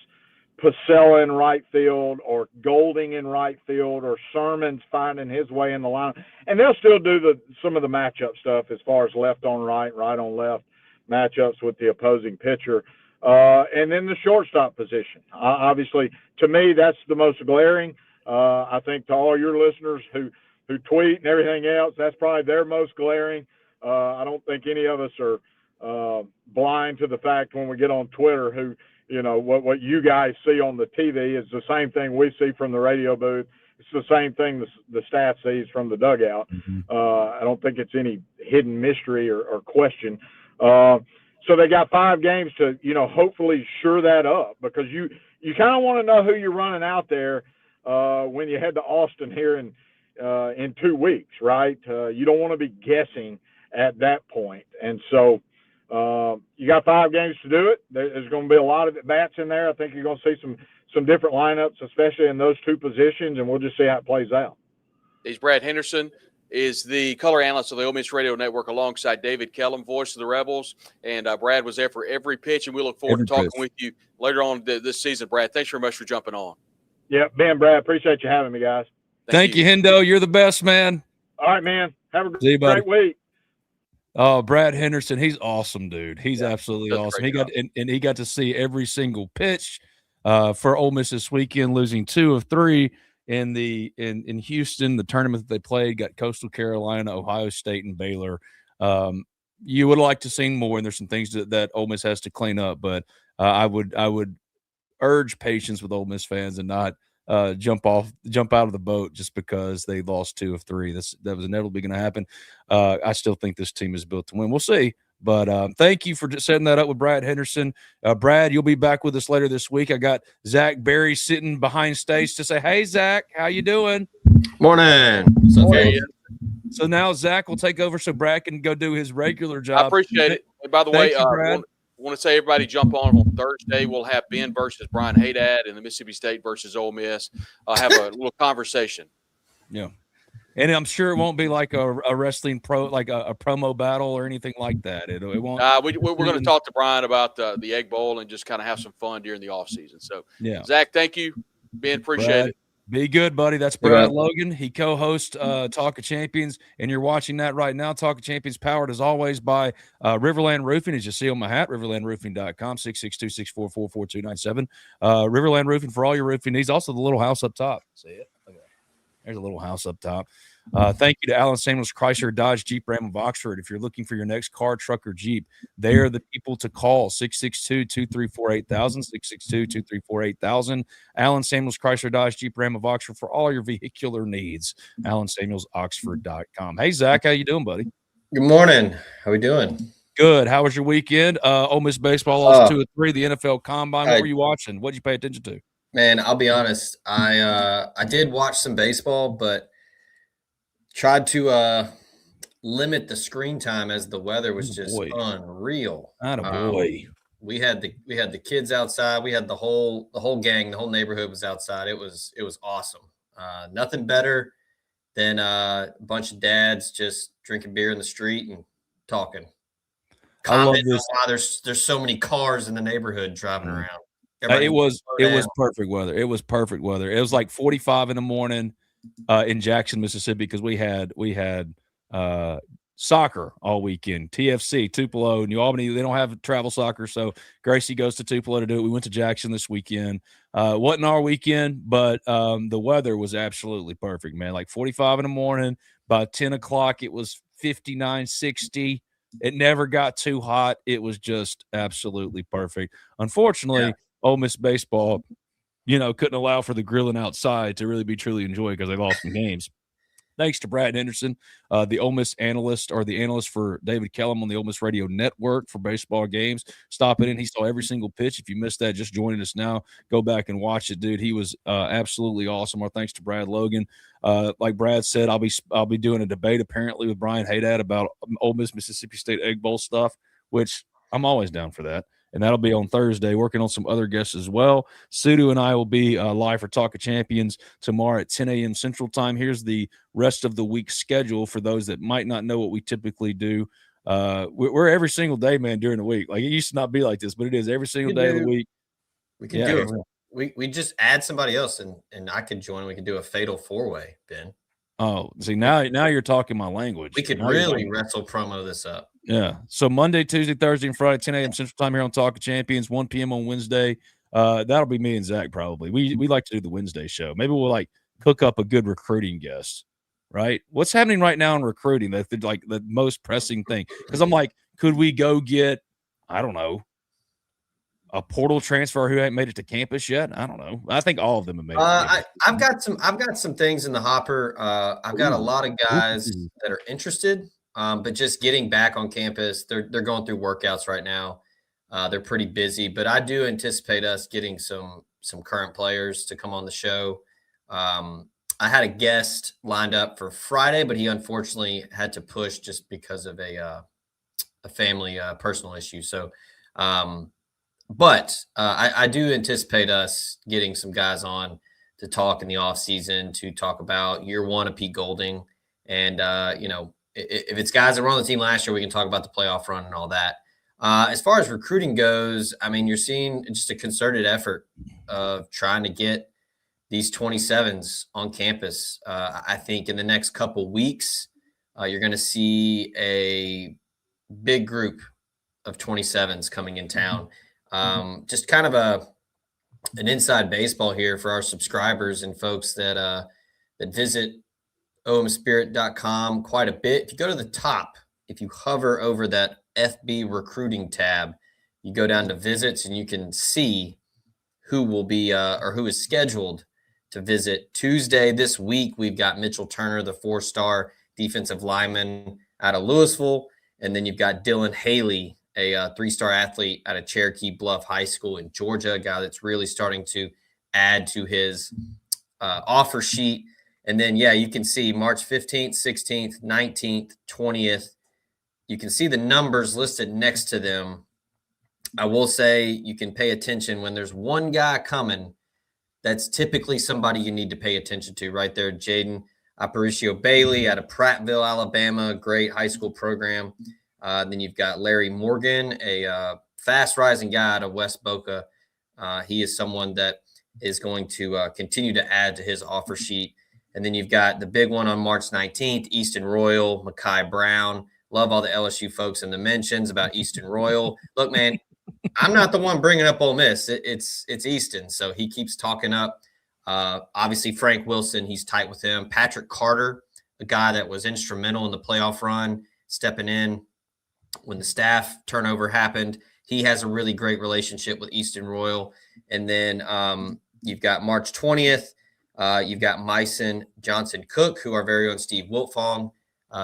S3: Pasella in right field or Golding in right field or Sermon's finding his way in the line, and they'll still do some of the matchup stuff as far as left on right, right on left matchups with the opposing pitcher, and then the shortstop position. Obviously, to me, that's the most glaring. I think to all your listeners who tweet and everything else, that's probably their most glaring. I don't think any of us are blind to the fact when we get on Twitter what you guys see on the TV is the same thing we see from the radio booth. It's the same thing the staff sees from the dugout. I don't think it's any hidden mystery or question. So they got 5 games to, hopefully shore that up, because you kind of want to know who you're running out there when you head to Austin here in 2 weeks, right? You don't want to be guessing at that point. And so you got 5 games to do it. There's going to be a lot of at-bats in there. I think you're going to see some different lineups, especially in those 2 positions, and we'll just see how it plays out.
S2: He's Brad Henderson, is the color analyst of the Ole Miss Radio Network alongside David Kellum, voice of the Rebels. And Brad was there for every pitch, and we look forward to talking with you later on this season. Brad, thanks very much for jumping on.
S3: Yeah, Ben, Brad, appreciate you having me, guys.
S1: Thank you, Hendo. You're the best, man.
S3: All right, man. Have a
S1: great
S3: week.
S1: Oh, Brad Henderson, he's awesome, dude. He's absolutely awesome. He got to see every single pitch for Ole Miss this weekend, losing 2 of 3 in Houston. The tournament that they played got Coastal Carolina, Ohio State, and Baylor. You would like to see more, and there's some things that Ole Miss has to clean up. But I would urge patience with Ole Miss fans and not jump out of the boat just because they lost 2 of 3. That was inevitably going to happen. I still think this team is built to win. We'll see. But thank you for setting that up with Brad Henderson. Brad, you'll be back with us later this week. I got Zach Berry sitting behind stage to say, hey, Zach, how you doing?
S4: Morning.
S1: So now Zach will take over so Brad can go do his regular job.
S2: I appreciate it. And by the way, I want to say everybody jump on Thursday. We'll have Ben versus Brian Haydad and the Mississippi State versus Ole Miss. I'll have a little conversation.
S1: Yeah. And I'm sure it won't be like a wrestling like a promo battle or anything like that. It won't.
S2: We're going to talk to Brian about the Egg Bowl and just kind of have some fun during the off season. So,
S1: yeah,
S2: Zach, thank you. Ben, appreciate it.
S1: Be good, buddy. That's Brad Logan. He co-hosts Talk of Champions, and you're watching that right now. Talk of Champions, powered as always by Riverland Roofing, as you see on my hat, riverlandroofing.com, 662-644-4297. Riverland Roofing for all your roofing needs. Also, the little house up top. See it? Okay. There's a little house up top. Thank you to Allen Samuels Chrysler Dodge Jeep Ram of Oxford. If you're looking for your next car, truck, or Jeep, they are the people to call. 662-234-8000, 662-234-8000. Allen Samuels Chrysler Dodge Jeep Ram of Oxford for all your vehicular needs. AllenSamuelsOxford.com. Hey, Zach, how you doing, buddy?
S4: Good morning. How we doing?
S1: Good. How was your weekend? Ole Miss baseball lost 2 of 3. The NFL Combine. What were you watching? What did you pay attention to?
S4: Man, I'll be honest. I did watch some baseball, but tried to limit the screen time as the weather was just unreal.
S1: Attaboy.
S4: We had the kids outside. We had the whole gang, the whole neighborhood was outside. It was awesome. Nothing better than a bunch of dads just drinking beer in the street and talking.
S1: I love this.
S4: Why there's so many cars in the neighborhood driving around.
S1: It was perfect weather. It was perfect weather. It was like 45 in the morning in Jackson, Mississippi, because we had soccer all weekend. TFC, Tupelo, New Albany. They don't have travel soccer, so Gracie goes to Tupelo to do it. We went to Jackson this weekend. Wasn't our weekend, but the weather was absolutely perfect, man. Like 45 in the morning. By 10 o'clock, it was 59, 60. It never got too hot. It was just absolutely perfect. Unfortunately, Ole Miss baseball, couldn't allow for the grilling outside to really be truly enjoyed because they lost some games. Thanks to Brad Henderson, the Ole Miss analyst for David Kellum on the Ole Miss Radio Network for baseball games. Stopping in, he saw every single pitch. If you missed that, just joining us now, go back and watch it, dude. He was absolutely awesome. Our thanks to Brad Logan. Like Brad said, I'll be doing a debate apparently with Brian Haydad about Ole Miss Mississippi State Egg Bowl stuff, which I'm always down for that. And that'll be on Thursday, working on some other guests as well. Sudu and I will be live for Talk of Champions tomorrow at 10 a.m. Central Time. Here's the rest of the week's schedule for those that might not know what we typically do. We're every single day, man, during the week. Like, it used to not be like this, but it is every single day of the week.
S4: We can do it. We just add somebody else, and I could join. We could do a fatal 4-way, Ben.
S1: Oh, see, now you're talking my language.
S4: We could really wrestle promo this up.
S1: Yeah. So Monday, Tuesday, Thursday, and Friday, 10 a.m. Central Time here on Talk of Champions, 1 p.m. on Wednesday. That'll be me and Zach probably. We like to do the Wednesday show. Maybe we'll cook up a good recruiting guest, right? What's happening right now in recruiting? That's the most pressing thing. Because I'm like, could we go get, I don't know, a portal transfer who ain't made it to campus yet? I don't know. I think all of them have made it.
S4: I've got some things in the hopper. I've got a lot of guys that are interested. But just getting back on campus, they're going through workouts right now. They're pretty busy, but I do anticipate us getting some current players to come on the show. I had a guest lined up for Friday, but he unfortunately had to push just because of a family personal issue. So, but I do anticipate us getting some guys on to talk in the off season, to talk about year one of Pete Golding, and if it's guys that were on the team last year, we can talk about the playoff run and all that. As far as recruiting goes, I mean, you're seeing just a concerted effort of trying to get these 27s on campus. I think in the next couple weeks, you're going to see a big group of 27s coming in town. Just kind of an inside baseball here for our subscribers and folks that visit OleMissSpirit.com quite a bit. If you go to the top, if you hover over that FB recruiting tab, you go down to visits and you can see who will be or who is scheduled to visit Tuesday this week. We've got Mitchell Turner, the 4-star defensive lineman out of Louisville. And then you've got Dylan Haley, a 3-star athlete out of Cherokee Bluff High School in Georgia, a guy that's really starting to add to his offer sheet. And then, you can see March 15th, 16th, 19th, 20th. You can see the numbers listed next to them. I will say you can pay attention when there's one guy coming. That's typically somebody you need to pay attention to right there. Jaden Aparicio Bailey out of Prattville, Alabama, great high school program. Then you've got Larry Morgan, a fast rising guy out of West Boca. He is someone that is going to continue to add to his offer sheet. And then you've got the big one on March 19th, Easton Royal, Makai Brown. Love all the LSU folks in the mentions about Easton Royal. Look, man, I'm not the one bringing up Ole Miss. It's Easton, so he keeps talking up. Obviously, Frank Wilson, he's tight with him. Patrick Carter, a guy that was instrumental in the playoff run, stepping in when the staff turnover happened. He has a really great relationship with Easton Royal. And then you've got March 20th. You've got Myson Johnson-Cook, who our very own Steve Wiltfong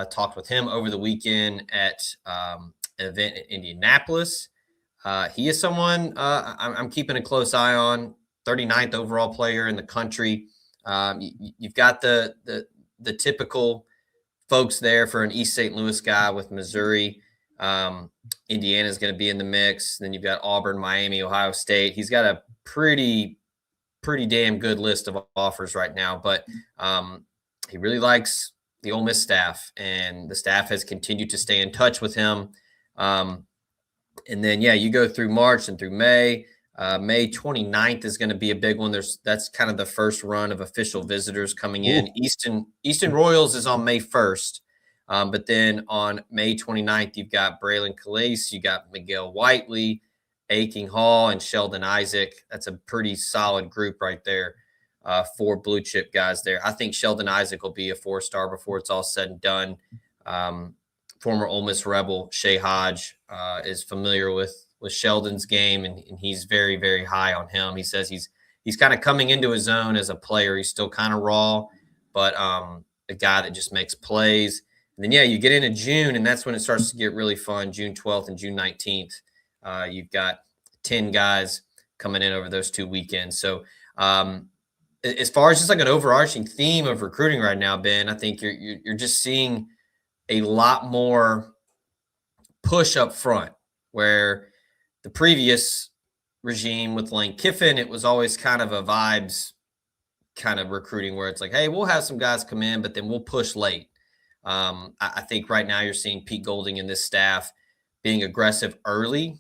S4: talked with him over the weekend at an event in Indianapolis. He is someone I'm keeping a close eye on, 39th overall player in the country. You've got the typical folks there for an East St. Louis guy with Missouri. Indiana is going to be in the mix. Then you've got Auburn, Miami, Ohio State. He's got a pretty damn good list of offers right now, but he really likes the Ole Miss staff, and the staff has continued to stay in touch with him. And then, you go through March and through May. May 29th is going to be a big one. That's kind of the first run of official visitors coming in. Easton Royals is on May 1st. But then on May 29th, you've got Braylon Calais, you got Miguel Whiteley, Aking Hall, and Sheldon Isaac. That's a pretty solid group right there. 4 blue chip guys there. I think Sheldon Isaac will be a 4-star before it's all said and done. former Ole Miss Rebel Shea Hodge is familiar with Sheldon's game, and he's very, very high on him. He says he's kind of coming into his own as a player. He's still kind of raw, but a guy that just makes plays. And then, you get into June, and that's when it starts to get really fun, June 12th and June 19th. You've got 10 guys coming in over those 2 weekends. So as far as just like an overarching theme of recruiting right now, Ben, I think you're just seeing a lot more push up front, where the previous regime with Lane Kiffin, it was always kind of a vibes kind of recruiting where it's like, hey, we'll have some guys come in, but then we'll push late. I think right now you're seeing Pete Golding and this staff being aggressive early.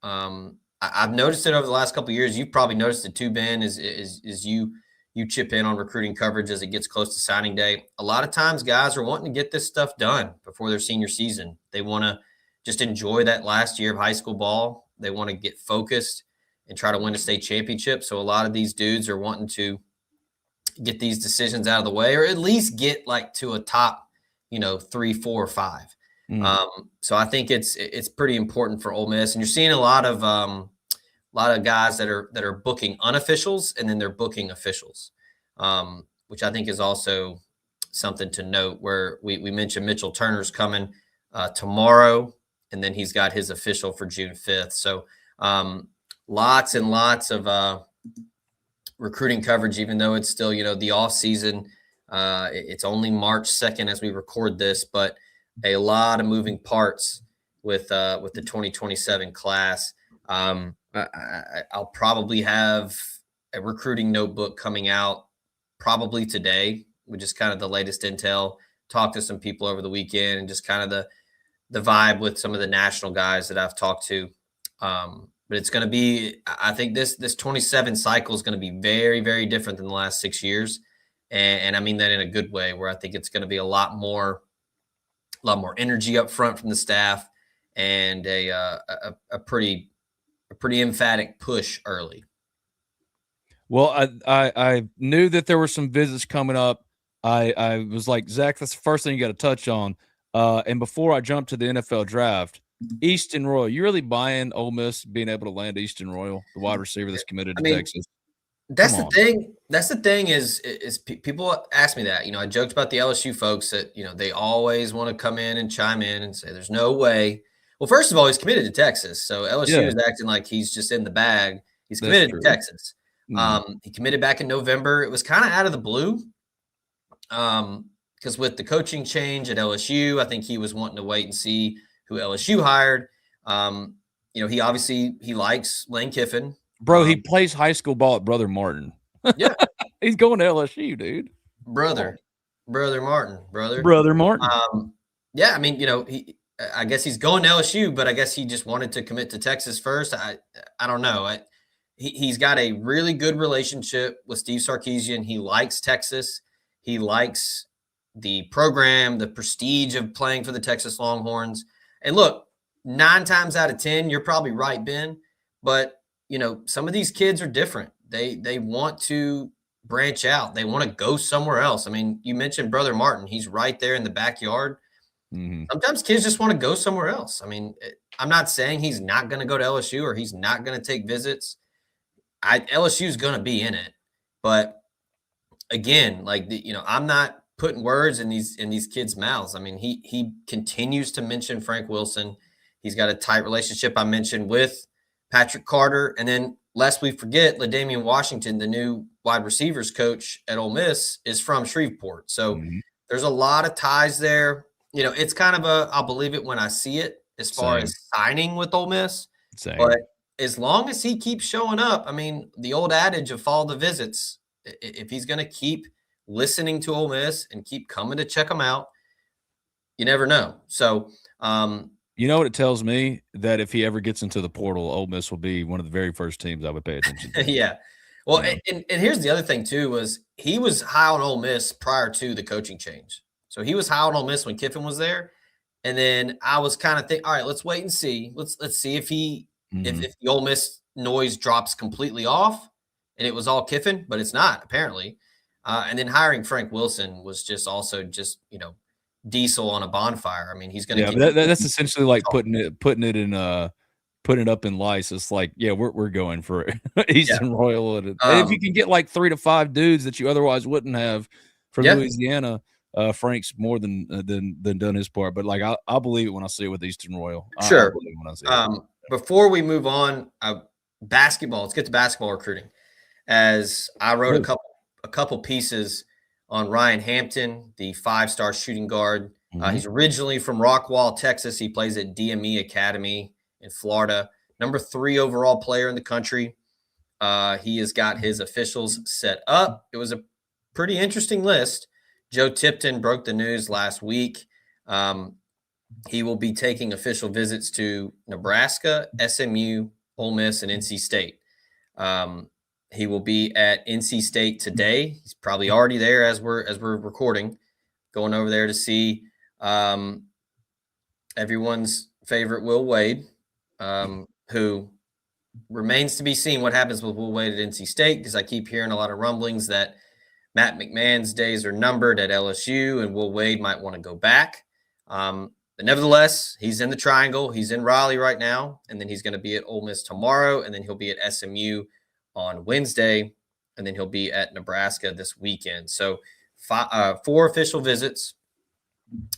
S4: I've noticed it over the last couple of years. You've probably noticed it too, Ben, is you chip in on recruiting coverage as it gets close to signing day. A lot of times guys are wanting to get this stuff done before their senior season. They want to just enjoy that last year of high school ball. They want to get focused and try to win a state championship. So a lot of these dudes are wanting to get these decisions out of the way, or at least get like to a top, 3, 4, or 5. So I think it's pretty important for Ole Miss, and you're seeing a lot of guys that are booking unofficials, and then they're booking officials, which I think is also something to note. Where we mentioned Mitchell Turner's coming tomorrow, and then he's got his official for June 5th. So lots and lots of recruiting coverage, even though it's still the off season. It's only March 2nd as we record this, but a lot of moving parts with the 2027 class. I'll probably have a recruiting notebook coming out probably today, with just kind of the latest intel. Talk to some people over the weekend, and just kind of the vibe with some of the national guys that I've talked to. But it's going to be, I think this 27 cycle is going to be very, very different than the last 6 years. And I mean that in a good way, where I think it's going to be a lot more energy up front from the staff, and a pretty emphatic push early.
S1: Well, I knew that there were some visits coming up. I was like, Zach, that's the first thing you got to touch on. And before I jump to the NFL draft, Easton Royal, you really buying Ole Miss being able to land Easton Royal, the wide receiver that's committed to Texas?
S4: That's the thing. That's the thing is people ask me that. I joked about the LSU folks that, they always want to come in and chime in and say there's no way. Well, first of all, he's committed to Texas. So LSU is acting like he's just in the bag. He's committed to Texas. Mm-hmm. He committed back in November. It was kind of out of the blue. Because with the coaching change at LSU, I think he was wanting to wait and see who LSU hired. He likes Lane Kiffin.
S1: Bro, he plays high school ball at Brother Martin.
S4: Yeah.
S1: He's going to LSU, dude.
S4: Brother Martin. Yeah, I mean, I guess he's going to LSU, but I guess he just wanted to commit to Texas first. I don't know. He's got a really good relationship with Steve Sarkisian. He likes Texas. He likes the program, the prestige of playing for the Texas Longhorns. And look, 9 times out of 10, you're probably right, Ben, but some of these kids are different. They want to branch out. They want to go somewhere else. I mean, you mentioned Brother Martin. He's right there in the backyard. Mm-hmm. Sometimes kids just want to go somewhere else. I mean, I'm not saying he's not going to go to LSU or he's not going to take visits. LSU is going to be in it. But again, I'm not putting words in these kids' mouths. I mean, he continues to mention Frank Wilson. He's got a tight relationship, I mentioned, with Patrick Carter. And then, lest we forget, LaDamian Washington, the new wide receivers coach at Ole Miss, is from Shreveport. So there's a lot of ties there. It's kind of I'll believe it when I see it as far as signing with Ole Miss. But as long as he keeps showing up, I mean, the old adage of follow the visits, if he's going to keep listening to Ole Miss and keep coming to check them out, you never know. So,
S1: you know what it tells me? That if he ever gets into the portal, Ole Miss will be one of the very first teams I would pay attention to.
S4: Yeah. Well, and here's the other thing, too, was he was high on Ole Miss prior to the coaching change. So he was high on Ole Miss when Kiffin was there. And then I was kind of thinking, all right, let's wait and see. Let's see if if the Ole Miss noise drops completely off and it was all Kiffin, but it's not, apparently. And then hiring Frank Wilson was just also diesel on a bonfire. I mean, he's going to
S1: but that's essentially like putting it up in lice. It's like, yeah, we're going for Eastern Royal. And if you can get like 3 to 5 dudes that you otherwise wouldn't have from Louisiana, Frank's more than done his part. But like, I'll believe it when I see it with Eastern Royal.
S4: Sure.
S1: I'll believe it when I see it.
S4: Before we move on, basketball. Let's get to basketball recruiting. As I wrote a couple pieces on Ryan Hampton, the 5-star shooting guard. He's originally from Rockwall, Texas. He plays at DME Academy in Florida. Number 3 overall player in the country. He has got his officials set up. It was a pretty interesting list. Joe Tipton broke the news last week. He will be taking official visits to Nebraska, SMU, Ole Miss, and NC State. He will be at NC State today. He's probably already there as we're recording, going over there to see everyone's favorite Will Wade, who remains to be seen what happens with Will Wade at NC State, because I keep hearing a lot of rumblings that Matt McMahon's days are numbered at LSU and Will Wade might want to go back. But nevertheless, he's in the triangle. He's in Raleigh right now, and then he's going to be at Ole Miss tomorrow, and then he'll be at SMU on Wednesday, and then he'll be at Nebraska this weekend. So 4 official visits.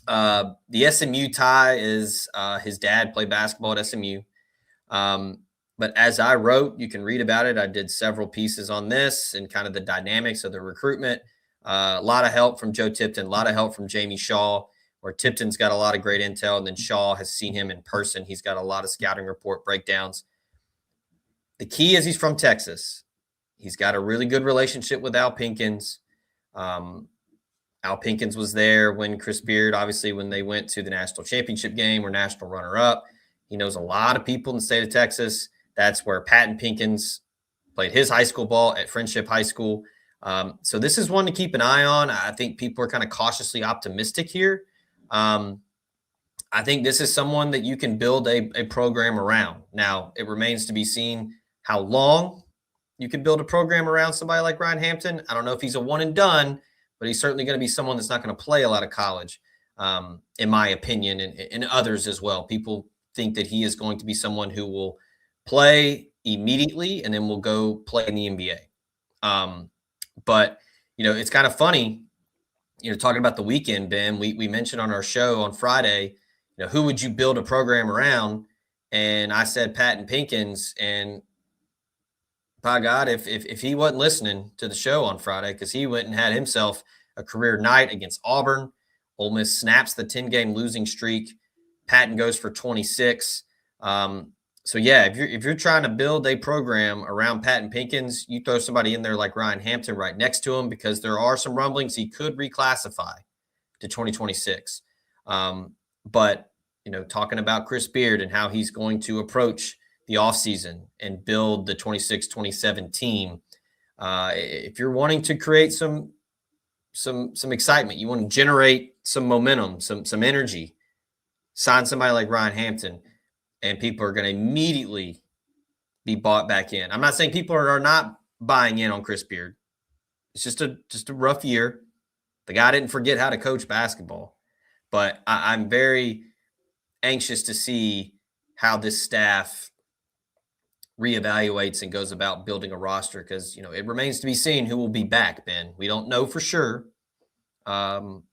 S4: The SMU tie is his dad played basketball at SMU. But as I wrote, you can read about it. I did several pieces on this and kind of the dynamics of the recruitment. A lot of help from Joe Tipton, a lot of help from Jamie Shaw, where Tipton's got a lot of great intel, and then Shaw has seen him in person. He's got a lot of scouting report breakdowns. The key is he's from Texas. He's got a really good relationship with Al Pinkins. Al Pinkins was there when Chris Beard, obviously, when they went to the national championship game or national runner-up. He knows a lot of people in the state of Texas. That's where Patton Pinkins played his high school ball at Friendship High School. So this is one to keep an eye on. I think people are kind of cautiously optimistic here. I think this is someone that you can build a program around. Now, it remains to be seen how long you can build a program around somebody like Ryan Hampton. I don't know if he's a one and done, but he's certainly going to be someone that's not going to play a lot of college, in my opinion, and others as well. People think that he is going to be someone who will play immediately and then will go play in the NBA. But, it's kind of funny, talking about the weekend, Ben, we mentioned on our show on Friday, who would you build a program around? And I said Patton Pinkins, and by God, if he wasn't listening to the show on Friday, because he went and had himself a career night against Auburn. Ole Miss snaps the 10-game losing streak. Patton goes for 26. So yeah, if you're trying to build a program around Patton Pinkins, you throw somebody in there like Ryan Hampton right next to him, because there are some rumblings he could reclassify to 2026. But talking about Chris Beard and how he's going to approach the offseason and build the 26-27 team, if you're wanting to create some excitement, you want to generate some momentum, some energy, sign somebody like Ryan Hampton, and people are going to immediately be bought back in. I'm not saying people are not buying in on Chris Beard. It's just a rough year. The guy didn't forget how to coach basketball. But I'm very anxious to see how this staff reevaluates and goes about building a roster, because it remains to be seen who will be back, Ben. We don't know for sure. And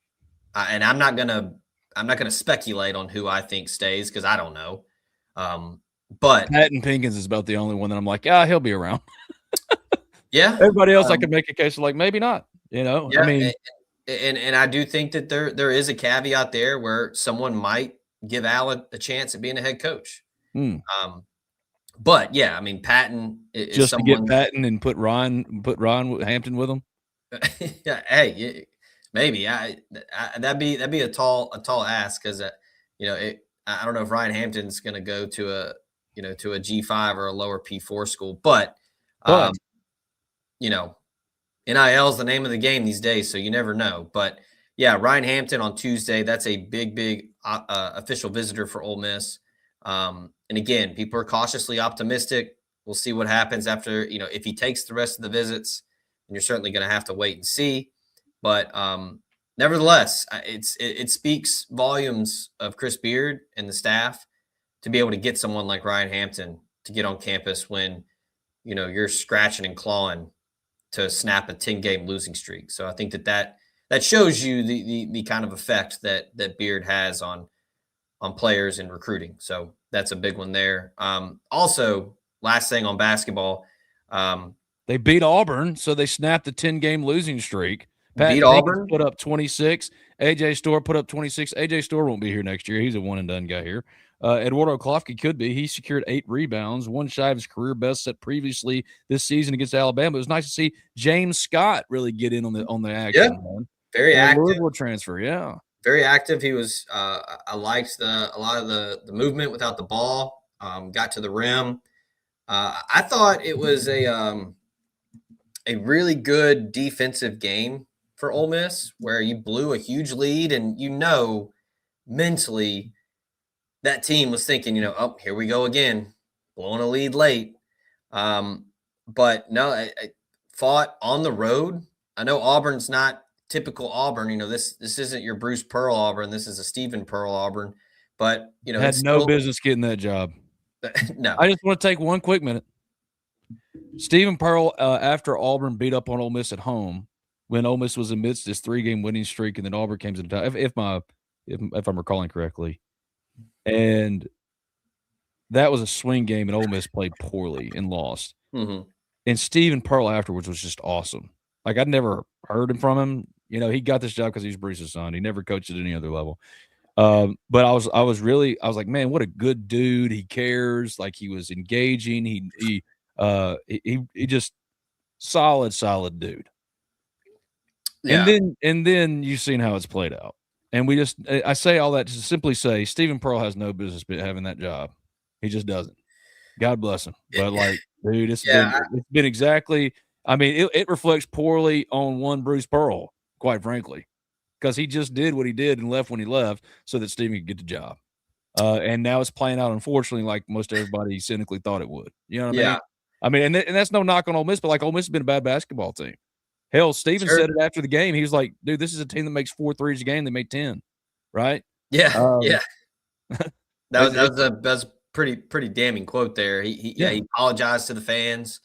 S4: I'm not gonna speculate on who I think stays, because I don't know. But
S1: Patton Pinkins is about the only one that I'm like, yeah, he'll be around.
S4: Yeah.
S1: Everybody else I could make a case of like, maybe not,
S4: Yeah,
S1: I mean,
S4: and I do think that there is a caveat there where someone might give Al a chance at being a head coach. But yeah, I mean, Patton is
S1: just
S4: someone,
S1: to get Patton and put Ryan Hampton with him.
S4: Yeah, hey, maybe that'd be a tall ask, because I don't know if Ryan Hampton's going to go to a G5 or a lower P4 school, but NIL is the name of the game these days, so you never know. But yeah, Ryan Hampton on Tuesday, that's a big official visitor for Ole Miss. And again, people are cautiously optimistic. We'll see what happens after, if he takes the rest of the visits, and you're certainly going to have to wait and see. But nevertheless, it speaks volumes of Chris Beard and the staff to be able to get someone like Ryan Hampton to get on campus when, you're scratching and clawing to snap a 10-game losing streak. So I think that shows you the kind of effect that Beard has on players and recruiting. So that's a big one there. Also, last thing on basketball,
S1: they beat Auburn, so they snapped the 10-game losing streak. Pat
S4: beat
S1: Jenkins
S4: Auburn,
S1: put up 26. AJ Storr put up 26. AJ Storr won't be here next year. He's a one-and-done guy here. Eduardo Klofke could be. He secured 8 rebounds, one shy of his career best set previously this season against Alabama. It was nice to see James Scott really get in on the action.
S4: Yeah,
S1: man.
S4: very active.
S1: Louisville transfer, yeah.
S4: Very active. He was. I liked a lot of the movement without the ball. Got to the rim. I thought it was a really good defensive game for Ole Miss, where you blew a huge lead, and mentally that team was thinking, oh, here we go again, blowing a lead late. But no, I fought on the road. I know Auburn's not typical Auburn. This isn't your Bruce Pearl Auburn. This is a Stephen Pearl Auburn. But
S1: had no business getting that job.
S4: No,
S1: I just want to take one quick minute. Stephen Pearl, after Auburn beat up on Ole Miss at home, when Ole Miss was amidst this 3-game winning streak, and then Auburn came to town, if I'm recalling correctly, and that was a swing game, and Ole Miss played poorly and lost.
S4: Mm-hmm.
S1: And Stephen Pearl afterwards was just awesome. Like, I'd never heard from him. He got this job because he's Bruce's son. He never coached at any other level. But I was like, man, what a good dude. He cares. Like, he was engaging. He just solid dude.
S4: Yeah.
S1: And then you've seen how it's played out. And I say all that to simply say Stephen Pearl has no business having that job. He just doesn't. God bless him. But dude, it's been exactly. I mean, it reflects poorly on one Bruce Pearl, quite frankly, because he just did what he did and left when he left so that Stephen could get the job. And now it's playing out, unfortunately, like most everybody cynically thought it would. You know what I mean? I mean, and that's no knock on Ole Miss, but like Ole Miss has been a bad basketball team. Hell, Stephen said it after the game. He was like, dude, this is a team that makes 4 threes a game. They made 10, right?
S4: Yeah, yeah. That was a pretty damning quote there. He apologized to the fans.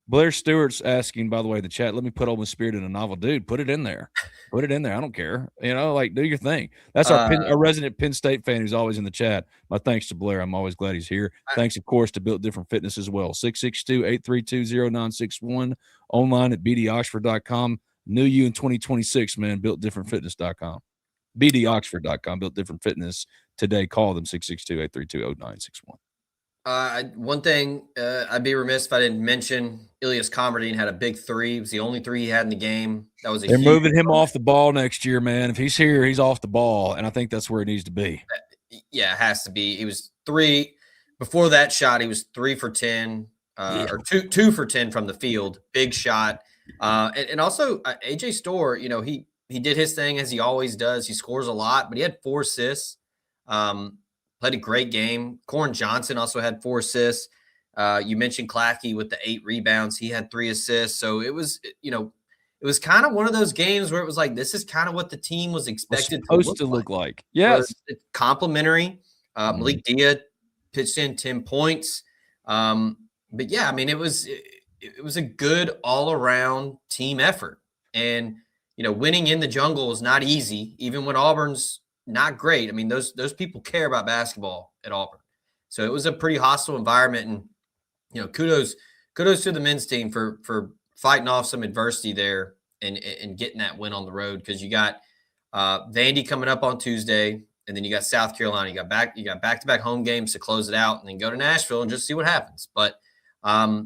S1: Blair Stewart's asking, by the way, the chat, let me put Ole Miss Spirit in a novel. Dude, put it in there. Put it in there. I don't care. Do your thing. That's our resident Penn State fan who's always in the chat. My thanks to Blair. I'm always glad he's here. Thanks, of course, to Built Different Fitness as well. 662-832-0961. Online at bdoxford.com. New you in 2026, man. BuiltDifferentFitness.com. bdoxford.com. Built Different Fitness. Today, call them 662-832-0961.
S4: One thing I'd be remiss if I didn't mention, Ilias Comardine had a big 3. It was the only 3 he had in the game. They're
S1: moving him off the ball next year, man. If he's here, he's off the ball, and I think that's where it needs to be.
S4: Yeah, it has to be. He was 3 before that shot. He was 3 for 10, or 2 for 10 from the field. Big shot, and also AJ Storr. He did his thing as he always does. He scores a lot, but he had 4 assists. Played a great game. Corin Johnson also had 4 assists. You mentioned Klafke with the 8 rebounds. He had 3 assists. So it was, it was kind of one of those games where it was like, this is kind of what the team was expected
S1: to look like. Yes.
S4: It's complimentary. Malik Dia pitched in 10 points. But yeah, I mean, it was a good all around team effort. And, winning in the jungle is not easy, even when Auburn's not great. I mean, those people care about basketball at Auburn. So it was a pretty hostile environment. And, kudos to the men's team for fighting off some adversity there and getting that win on the road. Because you got Vandy coming up on Tuesday, and then you got South Carolina. You got back-to-back home games to close it out, and then go to Nashville and just see what happens. But I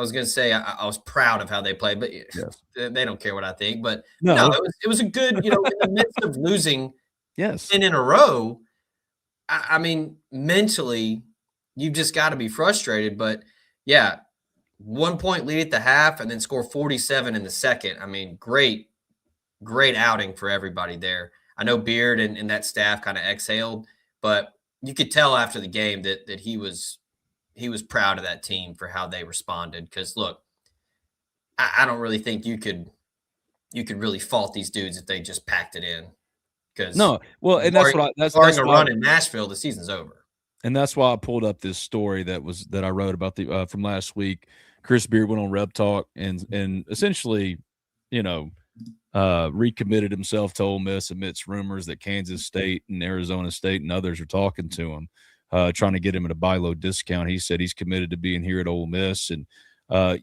S4: was going to say I was proud of how they played, but they don't care what I think. But no, it was a good, in the midst of losing 10 in a row, I mean, mentally, you've just got to be frustrated. But, 1 point lead at the half and then score 47 in the second. I mean, great outing for everybody there. I know Beard and that staff kind of exhaled, but you could tell after the game that he was proud of that team for how they responded. Because, look, I don't really think you could you could really fault these dudes if they just packed it in. Because
S1: no, well, and that's what that's
S4: a
S1: why,
S4: run in Nashville, the season's over.
S1: And that's why I pulled up this story that I wrote about the from last week. Chris Beard went on Rep Talk and essentially, recommitted himself to Ole Miss amidst rumors that Kansas State and Arizona State and others are talking to him, trying to get him at a buy low discount. He said he's committed to being here at Ole Miss, and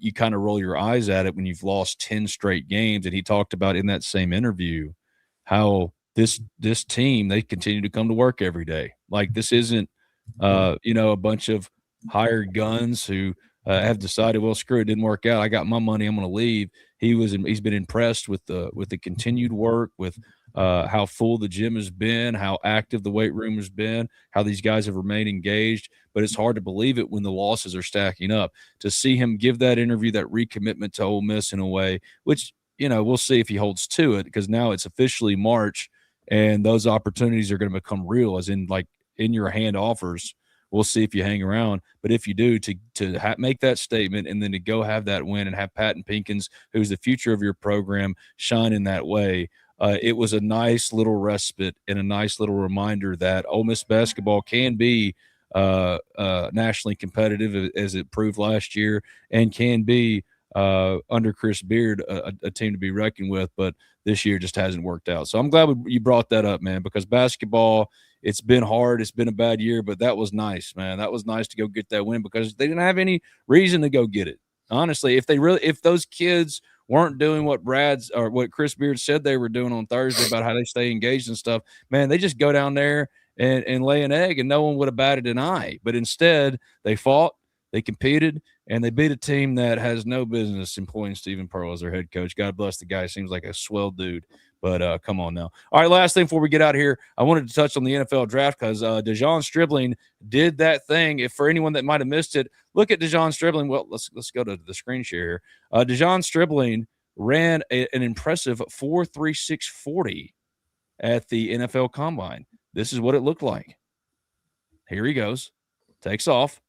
S1: you kind of roll your eyes at it when you've lost 10 straight games. And he talked about in that same interview how this team, they continue to come to work every day. Like, this isn't a bunch of hired guns who have decided, well, screw it, didn't work out, I got my money, I'm going to leave. He's been impressed with the continued work, with how full the gym has been, how active the weight room has been, how these guys have remained engaged. But it's hard to believe it when the losses are stacking up. To see him give that interview, that recommitment to Ole Miss in a way, which, we'll see if he holds to it, because now it's officially March and those opportunities are going to become real, as in like in your hand offers. We'll see if you hang around. But if you do, to make that statement and then to go have that win and have Patton Pinkins, who's the future of your program, shine in that way, it was a nice little respite and a nice little reminder that Ole Miss basketball can be nationally competitive, as it proved last year, and can be under Chris Beard a team to be reckoned with. But this year just hasn't worked out. So I'm glad you brought that up, man, because basketball, it's been hard. It's been a bad year, but that was nice, man. That was nice to go get that win, because they didn't have any reason to go get it. Honestly, if those kids weren't doing what Chris Beard said they were doing on Thursday about how they stay engaged and stuff, man, they just go down there and lay an egg and no one would have batted an eye. But instead, they fought, they competed, and they beat a team that has no business employing Stephen Pearl as their head coach. God bless the guy. Seems like a swell dude. But come on now. All right, last thing before we get out of here, I wanted to touch on the NFL draft, because DeJon Stribling did that thing. If for anyone that might have missed it, look at DeJon Stribling. Well, let's go to the screen share here. DeJon Stribling ran an impressive 4.3640 at the NFL Combine. This is what it looked like. Here he goes. Takes off.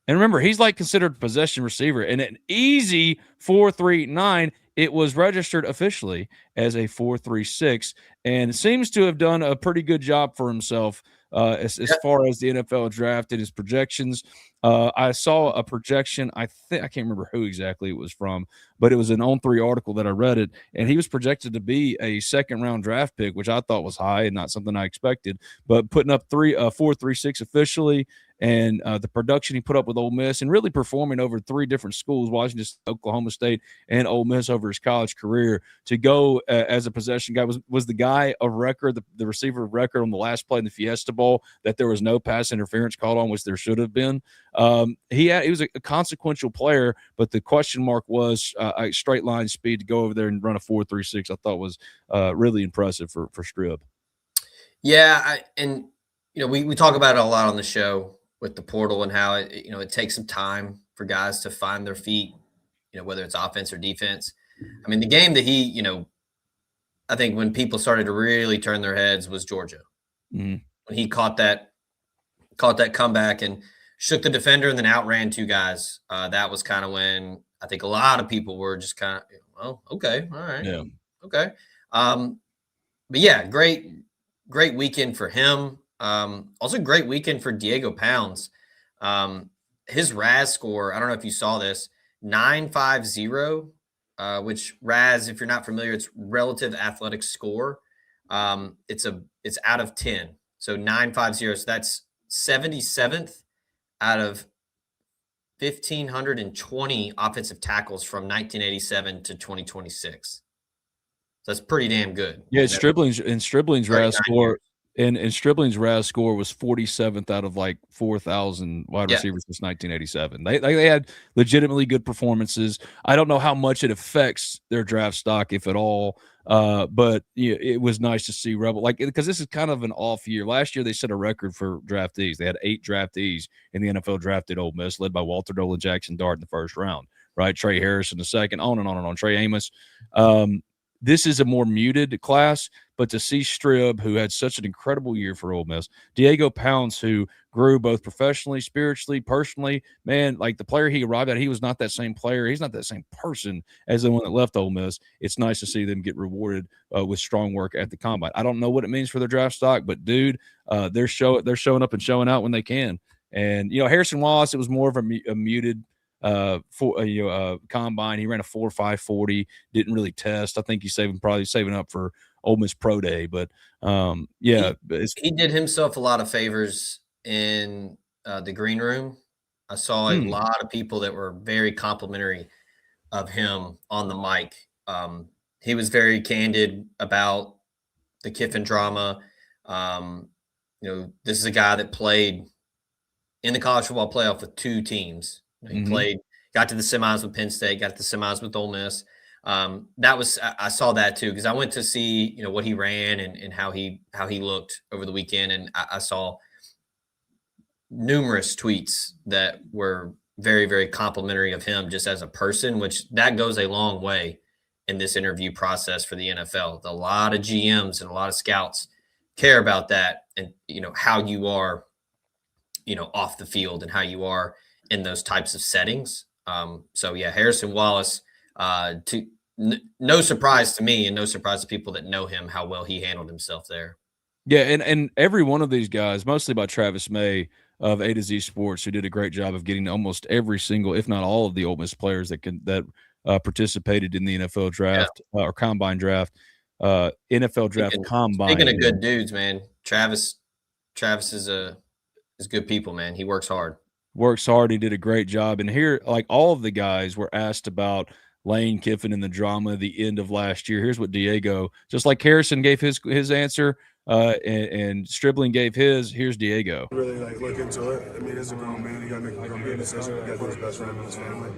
S1: And remember, he's like considered a possession receiver, and an easy 4.39. It was registered officially as a 4.36, and seems to have done a pretty good job for himself as far as the NFL draft and his projections. I saw a projection. I can't remember who exactly it was from, but it was an On3 article that I read it, and he was projected to be a second-round draft pick, which I thought was high and not something I expected. But putting up 4.36 officially, and the production he put up with Ole Miss, and really performing over 3 different schools, Washington, Oklahoma State, and Ole Miss over his college career, to go as a possession guy, was the guy of record, the receiver of record on the last play in the Fiesta Bowl that there was no pass interference called on, which there should have been. He was a consequential player, but the question mark was a straight line speed to go over there and run a 4.36. I thought was really impressive for Strib.
S4: Yeah, we talk about it a lot on the show with the portal and how it takes some time for guys to find their feet, whether it's offense or defense. I mean, the game that he, I think when people started to really turn their heads was Georgia.
S1: Mm-hmm.
S4: When he caught that comeback and shook the defender and then outran 2 guys. That was kind of when I think a lot of people were just kind of, well, okay, all right,
S1: yeah,
S4: okay. But yeah, great weekend for him. Also great weekend for Diego Pounds. His RAS score, I don't know if you saw this, 950, which RAS, if you're not familiar, it's relative athletic score. It's out of 10. So 950. So that's 77th out of 1,520 offensive tackles from 1987 to 2026. So that's pretty damn good.
S1: Yeah, Stribling's RAS score. And Stribling's RAS score was 47th out of like 4,000 wide receivers since 1987. They had legitimately good performances. I don't know how much it affects their draft stock, if at all. But it was nice to see Rebel, because this is kind of an off year. Last year they set a record for draftees. They had 8 draftees in the NFL drafted Ole Miss, led by Walter Dolan Jackson Dart in the first round, right? Trey Harris in the second, on and on and on. Trey Amos. This is a more muted class, but to see Strib, who had such an incredible year for Ole Miss, Diego Pounds, who grew both professionally, spiritually, personally, man, like the player he arrived at, he was not that same player. He's not that same person as the one that left Ole Miss. It's nice to see them get rewarded with strong work at the combine. I don't know what it means for their draft stock, but dude, they're showing up and showing out when they can. And Harrison Wallace, it was more of a muted combine. He ran a 4.540, didn't really test. I think he's probably saving up for Ole Miss Pro Day, but
S4: he did himself a lot of favors in the green room. I saw a lot of people that were very complimentary of him on the mic. He was very candid about the Kiffin drama. This is a guy that played in the college football playoff with two teams. He got to the semis with Penn State, got to the semis with Ole Miss. I saw that too, because I went to see, what he ran and how he looked over the weekend. And I saw numerous tweets that were very, very complimentary of him just as a person, which that goes a long way in this interview process for the NFL. A lot of GMs and a lot of scouts care about that and, how you are, off the field and how you are in those types of settings. Harrison Wallace, no surprise to me and no surprise to people that know him, how well he handled himself there.
S1: Yeah. And every one of these guys, mostly by Travis May of A to Z Sports, who did a great job of getting almost every single, if not all of the Ole Miss players that participated in the NFL draft or combine draft, NFL draft combine.
S4: Speaking of good dudes, man, Travis is good people, man. He works hard.
S1: He did a great job. And here, like all of the guys were asked about Lane Kiffin and the drama at the end of last year. Here's what Diego, just like Harrison gave his answer, and Stribling gave his. Here's Diego.
S5: Really look into it. I mean, it's a grown man. He got to make a grown decision. He got to do his best for him and his family.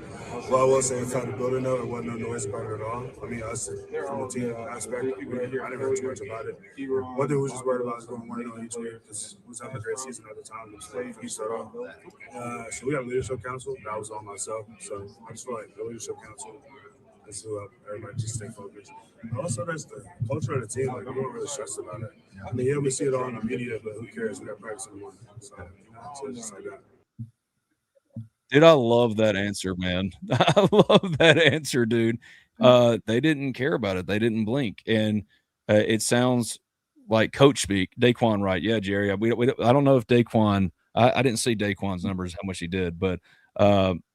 S5: Well, I will say inside the building, though, it wasn't no noise about it at all. I mean, us from the team aspect, I didn't hear too much about it. One thing we was just worried about is going 1-0 each year because we was having a great season at the time. We started off. So we have a leadership council. That was all myself. So I just feel like the leadership council is who everybody just stay focused. Also, there's the culture of the team. We don't really stress about it. I mean, we see it all in the media, but who cares? We got practice in the morning. So it's just like that.
S1: Dude, I love that answer, man. I love that answer, dude. They didn't care about it. They didn't blink. And it sounds like coach speak. Daquan Wright. Yeah, Jerry. I don't know if Daquan – I didn't see Daquan's numbers, how much he did. But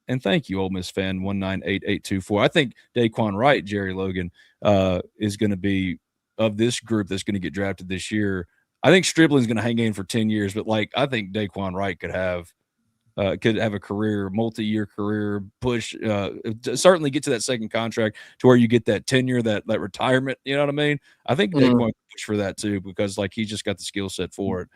S1: and thank you, Ole Miss fan 1988824. I think Daquan Wright, Jerry Logan, is going to be of this group that's going to get drafted this year. I think Stribling's going to hang in for 10 years, but I think Daquan Wright could have a career, multi-year career push, certainly get to that second contract to where you get that tenure, that retirement. You know what I mean? I think Daquan could push for that too, because he's just got the skill set for it.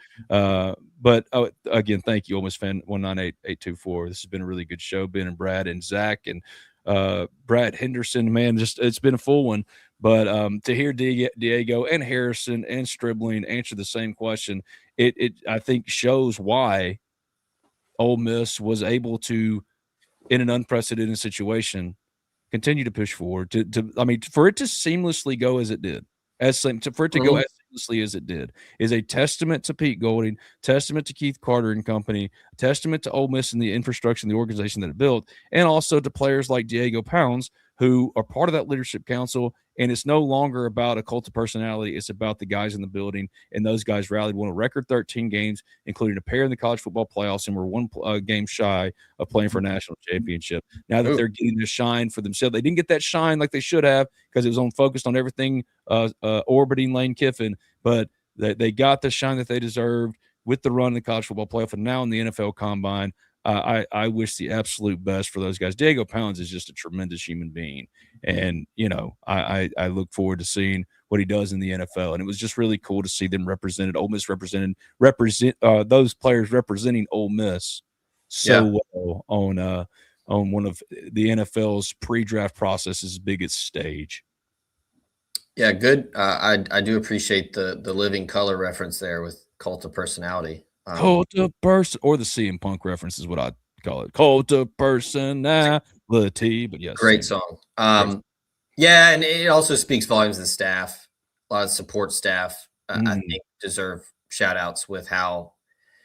S1: But again, thank you, Ole Miss fan 1988824. This has been a really good show. Ben and Brad and Zach and Brad Henderson, man, it's been a full one. But to hear Diego and Harrison and Stribling answer the same question, it I think shows why Ole Miss was able to, in an unprecedented situation, continue to push forward. For it to seamlessly go as it did, go as seamlessly as it did, is a testament to Pete Golding, testament to Keith Carter and company, testament to Ole Miss and the infrastructure and the organization that it built, and also to players like Diego Pounds, who are part of that leadership council. And it's no longer about a cult of personality. It's about the guys in the building, and those guys rallied, won a record 13 games, including a pair in the college football playoffs, and were one game shy of playing for a national championship. Now that they're getting the shine for themselves, they didn't get that shine like they should have because it was focused on everything orbiting Lane Kiffin, but they got the shine that they deserved with the run in the college football playoff, and now in the NFL combine. I wish the absolute best for those guys. Diego Pounds is just a tremendous human being. And, I look forward to seeing what he does in the NFL. And it was just really cool to see them represented, Ole Miss represent those players representing Ole Miss so well on one of the NFL's pre-draft process's biggest stage.
S4: Yeah, good. I do appreciate the living color reference there with cult of personality.
S1: Cult of person, or the CM Punk reference is what I call it. Cult of personality, but yes,
S4: great song. Yeah, and it also speaks volumes of the staff. a lot of support staff, I think deserve shout outs with how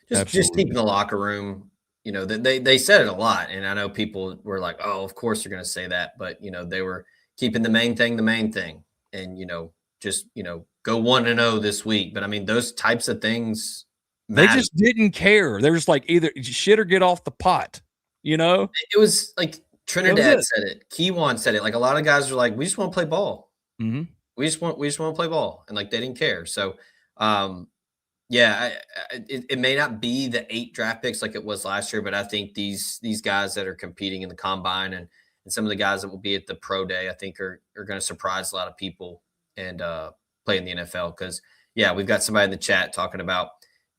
S4: just keeping the locker room. You know, they said it a lot, and I know people were like, "Oh, of course they're going to say that," but you know, they were keeping the main thing, and you know, just go 1-0 this week. But I mean, those types of things,
S1: they just didn't care. They were just like either shit or get off the pot. You know,
S4: it was like Trinidad said it, Kiwan said it. Like a lot of guys are like, "We just want to play ball.
S1: Mm-hmm.
S4: We just want to play ball," and like they didn't care. So, yeah, it may not be the 8 draft picks like it was last year, but I think these guys that are competing in the combine and some of the guys that will be at the pro day, I think are going to surprise a lot of people and play in the NFL. Because yeah, we've got somebody in the chat talking about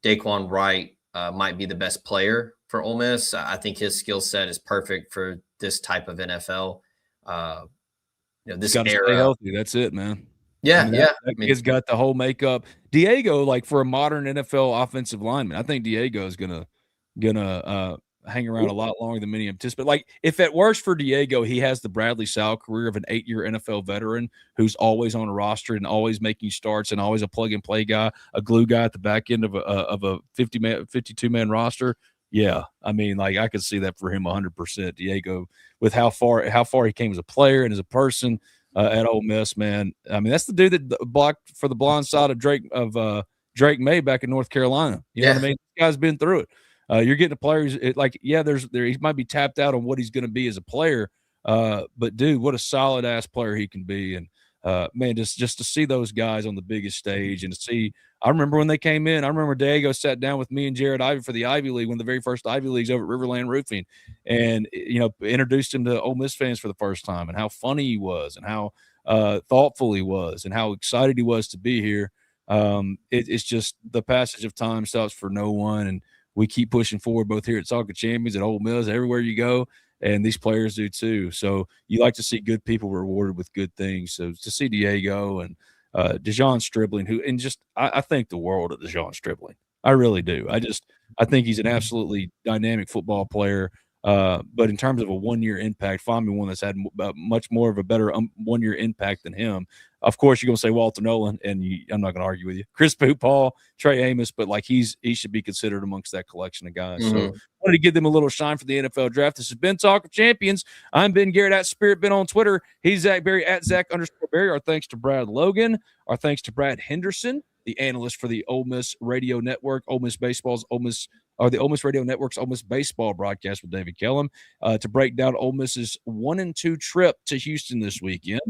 S4: Daquan Wright might be the best player for Ole Miss. I think his skill set is perfect for this type of NFL. This era.
S1: Stay healthy. That's it, man.
S4: Yeah,
S1: that kid's got the whole makeup. Diego, like for a modern NFL offensive lineman, I think Diego is gonna hang around a lot longer than many anticipate. Like if it works for Diego, he has the Bradley Sowell career of an 8-year NFL veteran who's always on a roster and always making starts and always a plug and play guy, a glue guy at the back end of a 52-man roster. Yeah, I mean, like I could see that for him 100%. Diego, with how far he came as a player and as a person. At Ole Miss, man. I mean, that's the dude that blocked for the blind side of Drake May back in North Carolina. You know what I mean? This guy's been through it. You're getting a player who's he might be tapped out on what he's going to be as a player. But dude, what a solid ass player he can be. And man, just to see those guys on the biggest stage and to see, I remember when they came in, I remember Diego sat down with me and Jared Ivey for the Ivy League, one of the very first Ivy Leagues over at Riverland Roofing, and introduced him to Ole Miss fans for the first time and how funny he was and how thoughtful he was and how excited he was to be here. It's just the passage of time stops for no one, and we keep pushing forward both here at Talk of Champions, at Ole Miss, everywhere you go. And these players do too. So you like to see good people rewarded with good things. So to see Diego and Dejon Stribling, I think the world of Dejon Stribling. I really do. I think he's an absolutely dynamic football player. But in terms of a 1-year impact, find me one that's had much more of a better 1-year impact than him. Of course, you're going to say Walter Nolan, and I'm not going to argue with you. Chris Paul, Trey Amos, but like he should be considered amongst that collection of guys. So wanted to give them a little shine for the NFL draft. This has been Talk of Champions. I'm Ben Garrett at Spirit Ben on Twitter. He's Zach Berry at Zach_Berry. Our thanks to Brad Logan. Our thanks to Brad Henderson, the analyst for the Ole Miss Radio Network, the Ole Miss Radio Network's Ole Miss baseball broadcast with David Kellum to break down Ole Miss's 1-2 trip to Houston this weekend.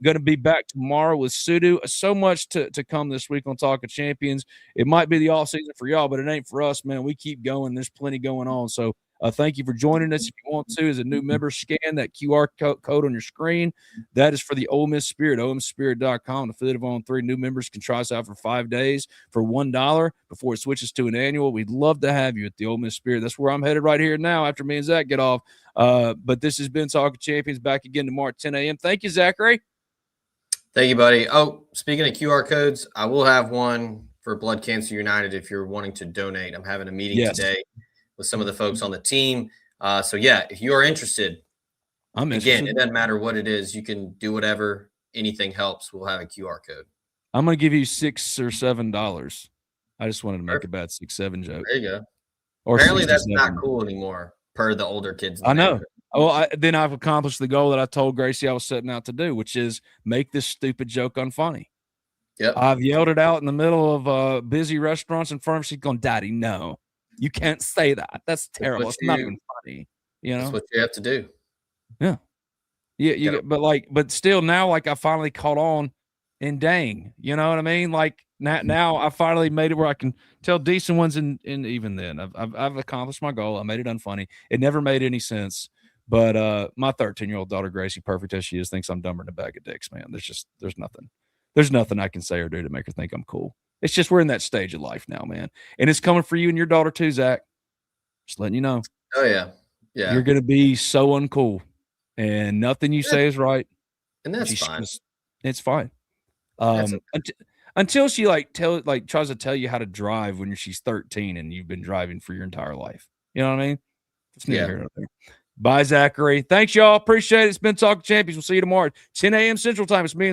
S1: Going to be back tomorrow with Sudu. So much to come this week on Talk of Champions. It might be the off season for y'all, but it ain't for us, man. We keep going. There's plenty going on. So thank you for joining us. If you want to, as a new member, scan that QR code on your screen. That is for the Ole Miss Spirit, OMSpirit.com. Affiliate of On 3 new members can try us out for 5 days for $1 before it switches to an annual. We'd love to have you at the Ole Miss Spirit. That's where I'm headed right here now after me and Zach get off. But this has been Talk of Champions. Back again tomorrow at 10 a.m. Thank you, Zachary.
S4: Thank you, buddy. Oh, speaking of QR codes, I will have one for Blood Cancer United if you're wanting to donate. I'm having a meeting today with some of the folks on the team. So, yeah, if you are interested, again, it doesn't matter what it is. You can do whatever. Anything helps. We'll have a QR code.
S1: I'm going to give you $6 or $7. I just wanted to make a bad 6-7 joke.
S4: There you go.
S1: Or
S4: apparently that's not cool anymore per the older kids.
S1: I know. Well, then I've accomplished the goal that I told Gracie I was setting out to do, which is make this stupid joke unfunny.
S4: Yep.
S1: I've yelled it out in the middle of busy restaurants in front of her. She's going, Daddy, no, you can't say that. That's terrible. It's not even funny. You know,
S4: that's what you have to do.
S1: Yeah. Yeah. But still now, like I finally caught on and dang, you know what I mean? Like now I finally made it where I can tell decent ones. And even then I've accomplished my goal. I made it unfunny. It never made any sense. But my 13-year-old daughter, Gracie, perfect as she is, thinks I'm dumber than a bag of dicks, man. There's nothing I can say or do to make her think I'm cool. It's just we're in that stage of life now, man. And it's coming for you and your daughter too, Zach. Just letting you know.
S4: Oh, yeah. Yeah.
S1: You're going to be so uncool. And nothing you say is right.
S4: And that's fine.
S1: It's fine. Until she tries to tell you how to drive when she's 13 and you've been driving for your entire life. You know what I mean? It's neither here nor there. Bye, Zachary. Thanks, y'all. Appreciate it. It's been Talk Champions. We'll see you tomorrow at 10 a.m. Central Time. It's me and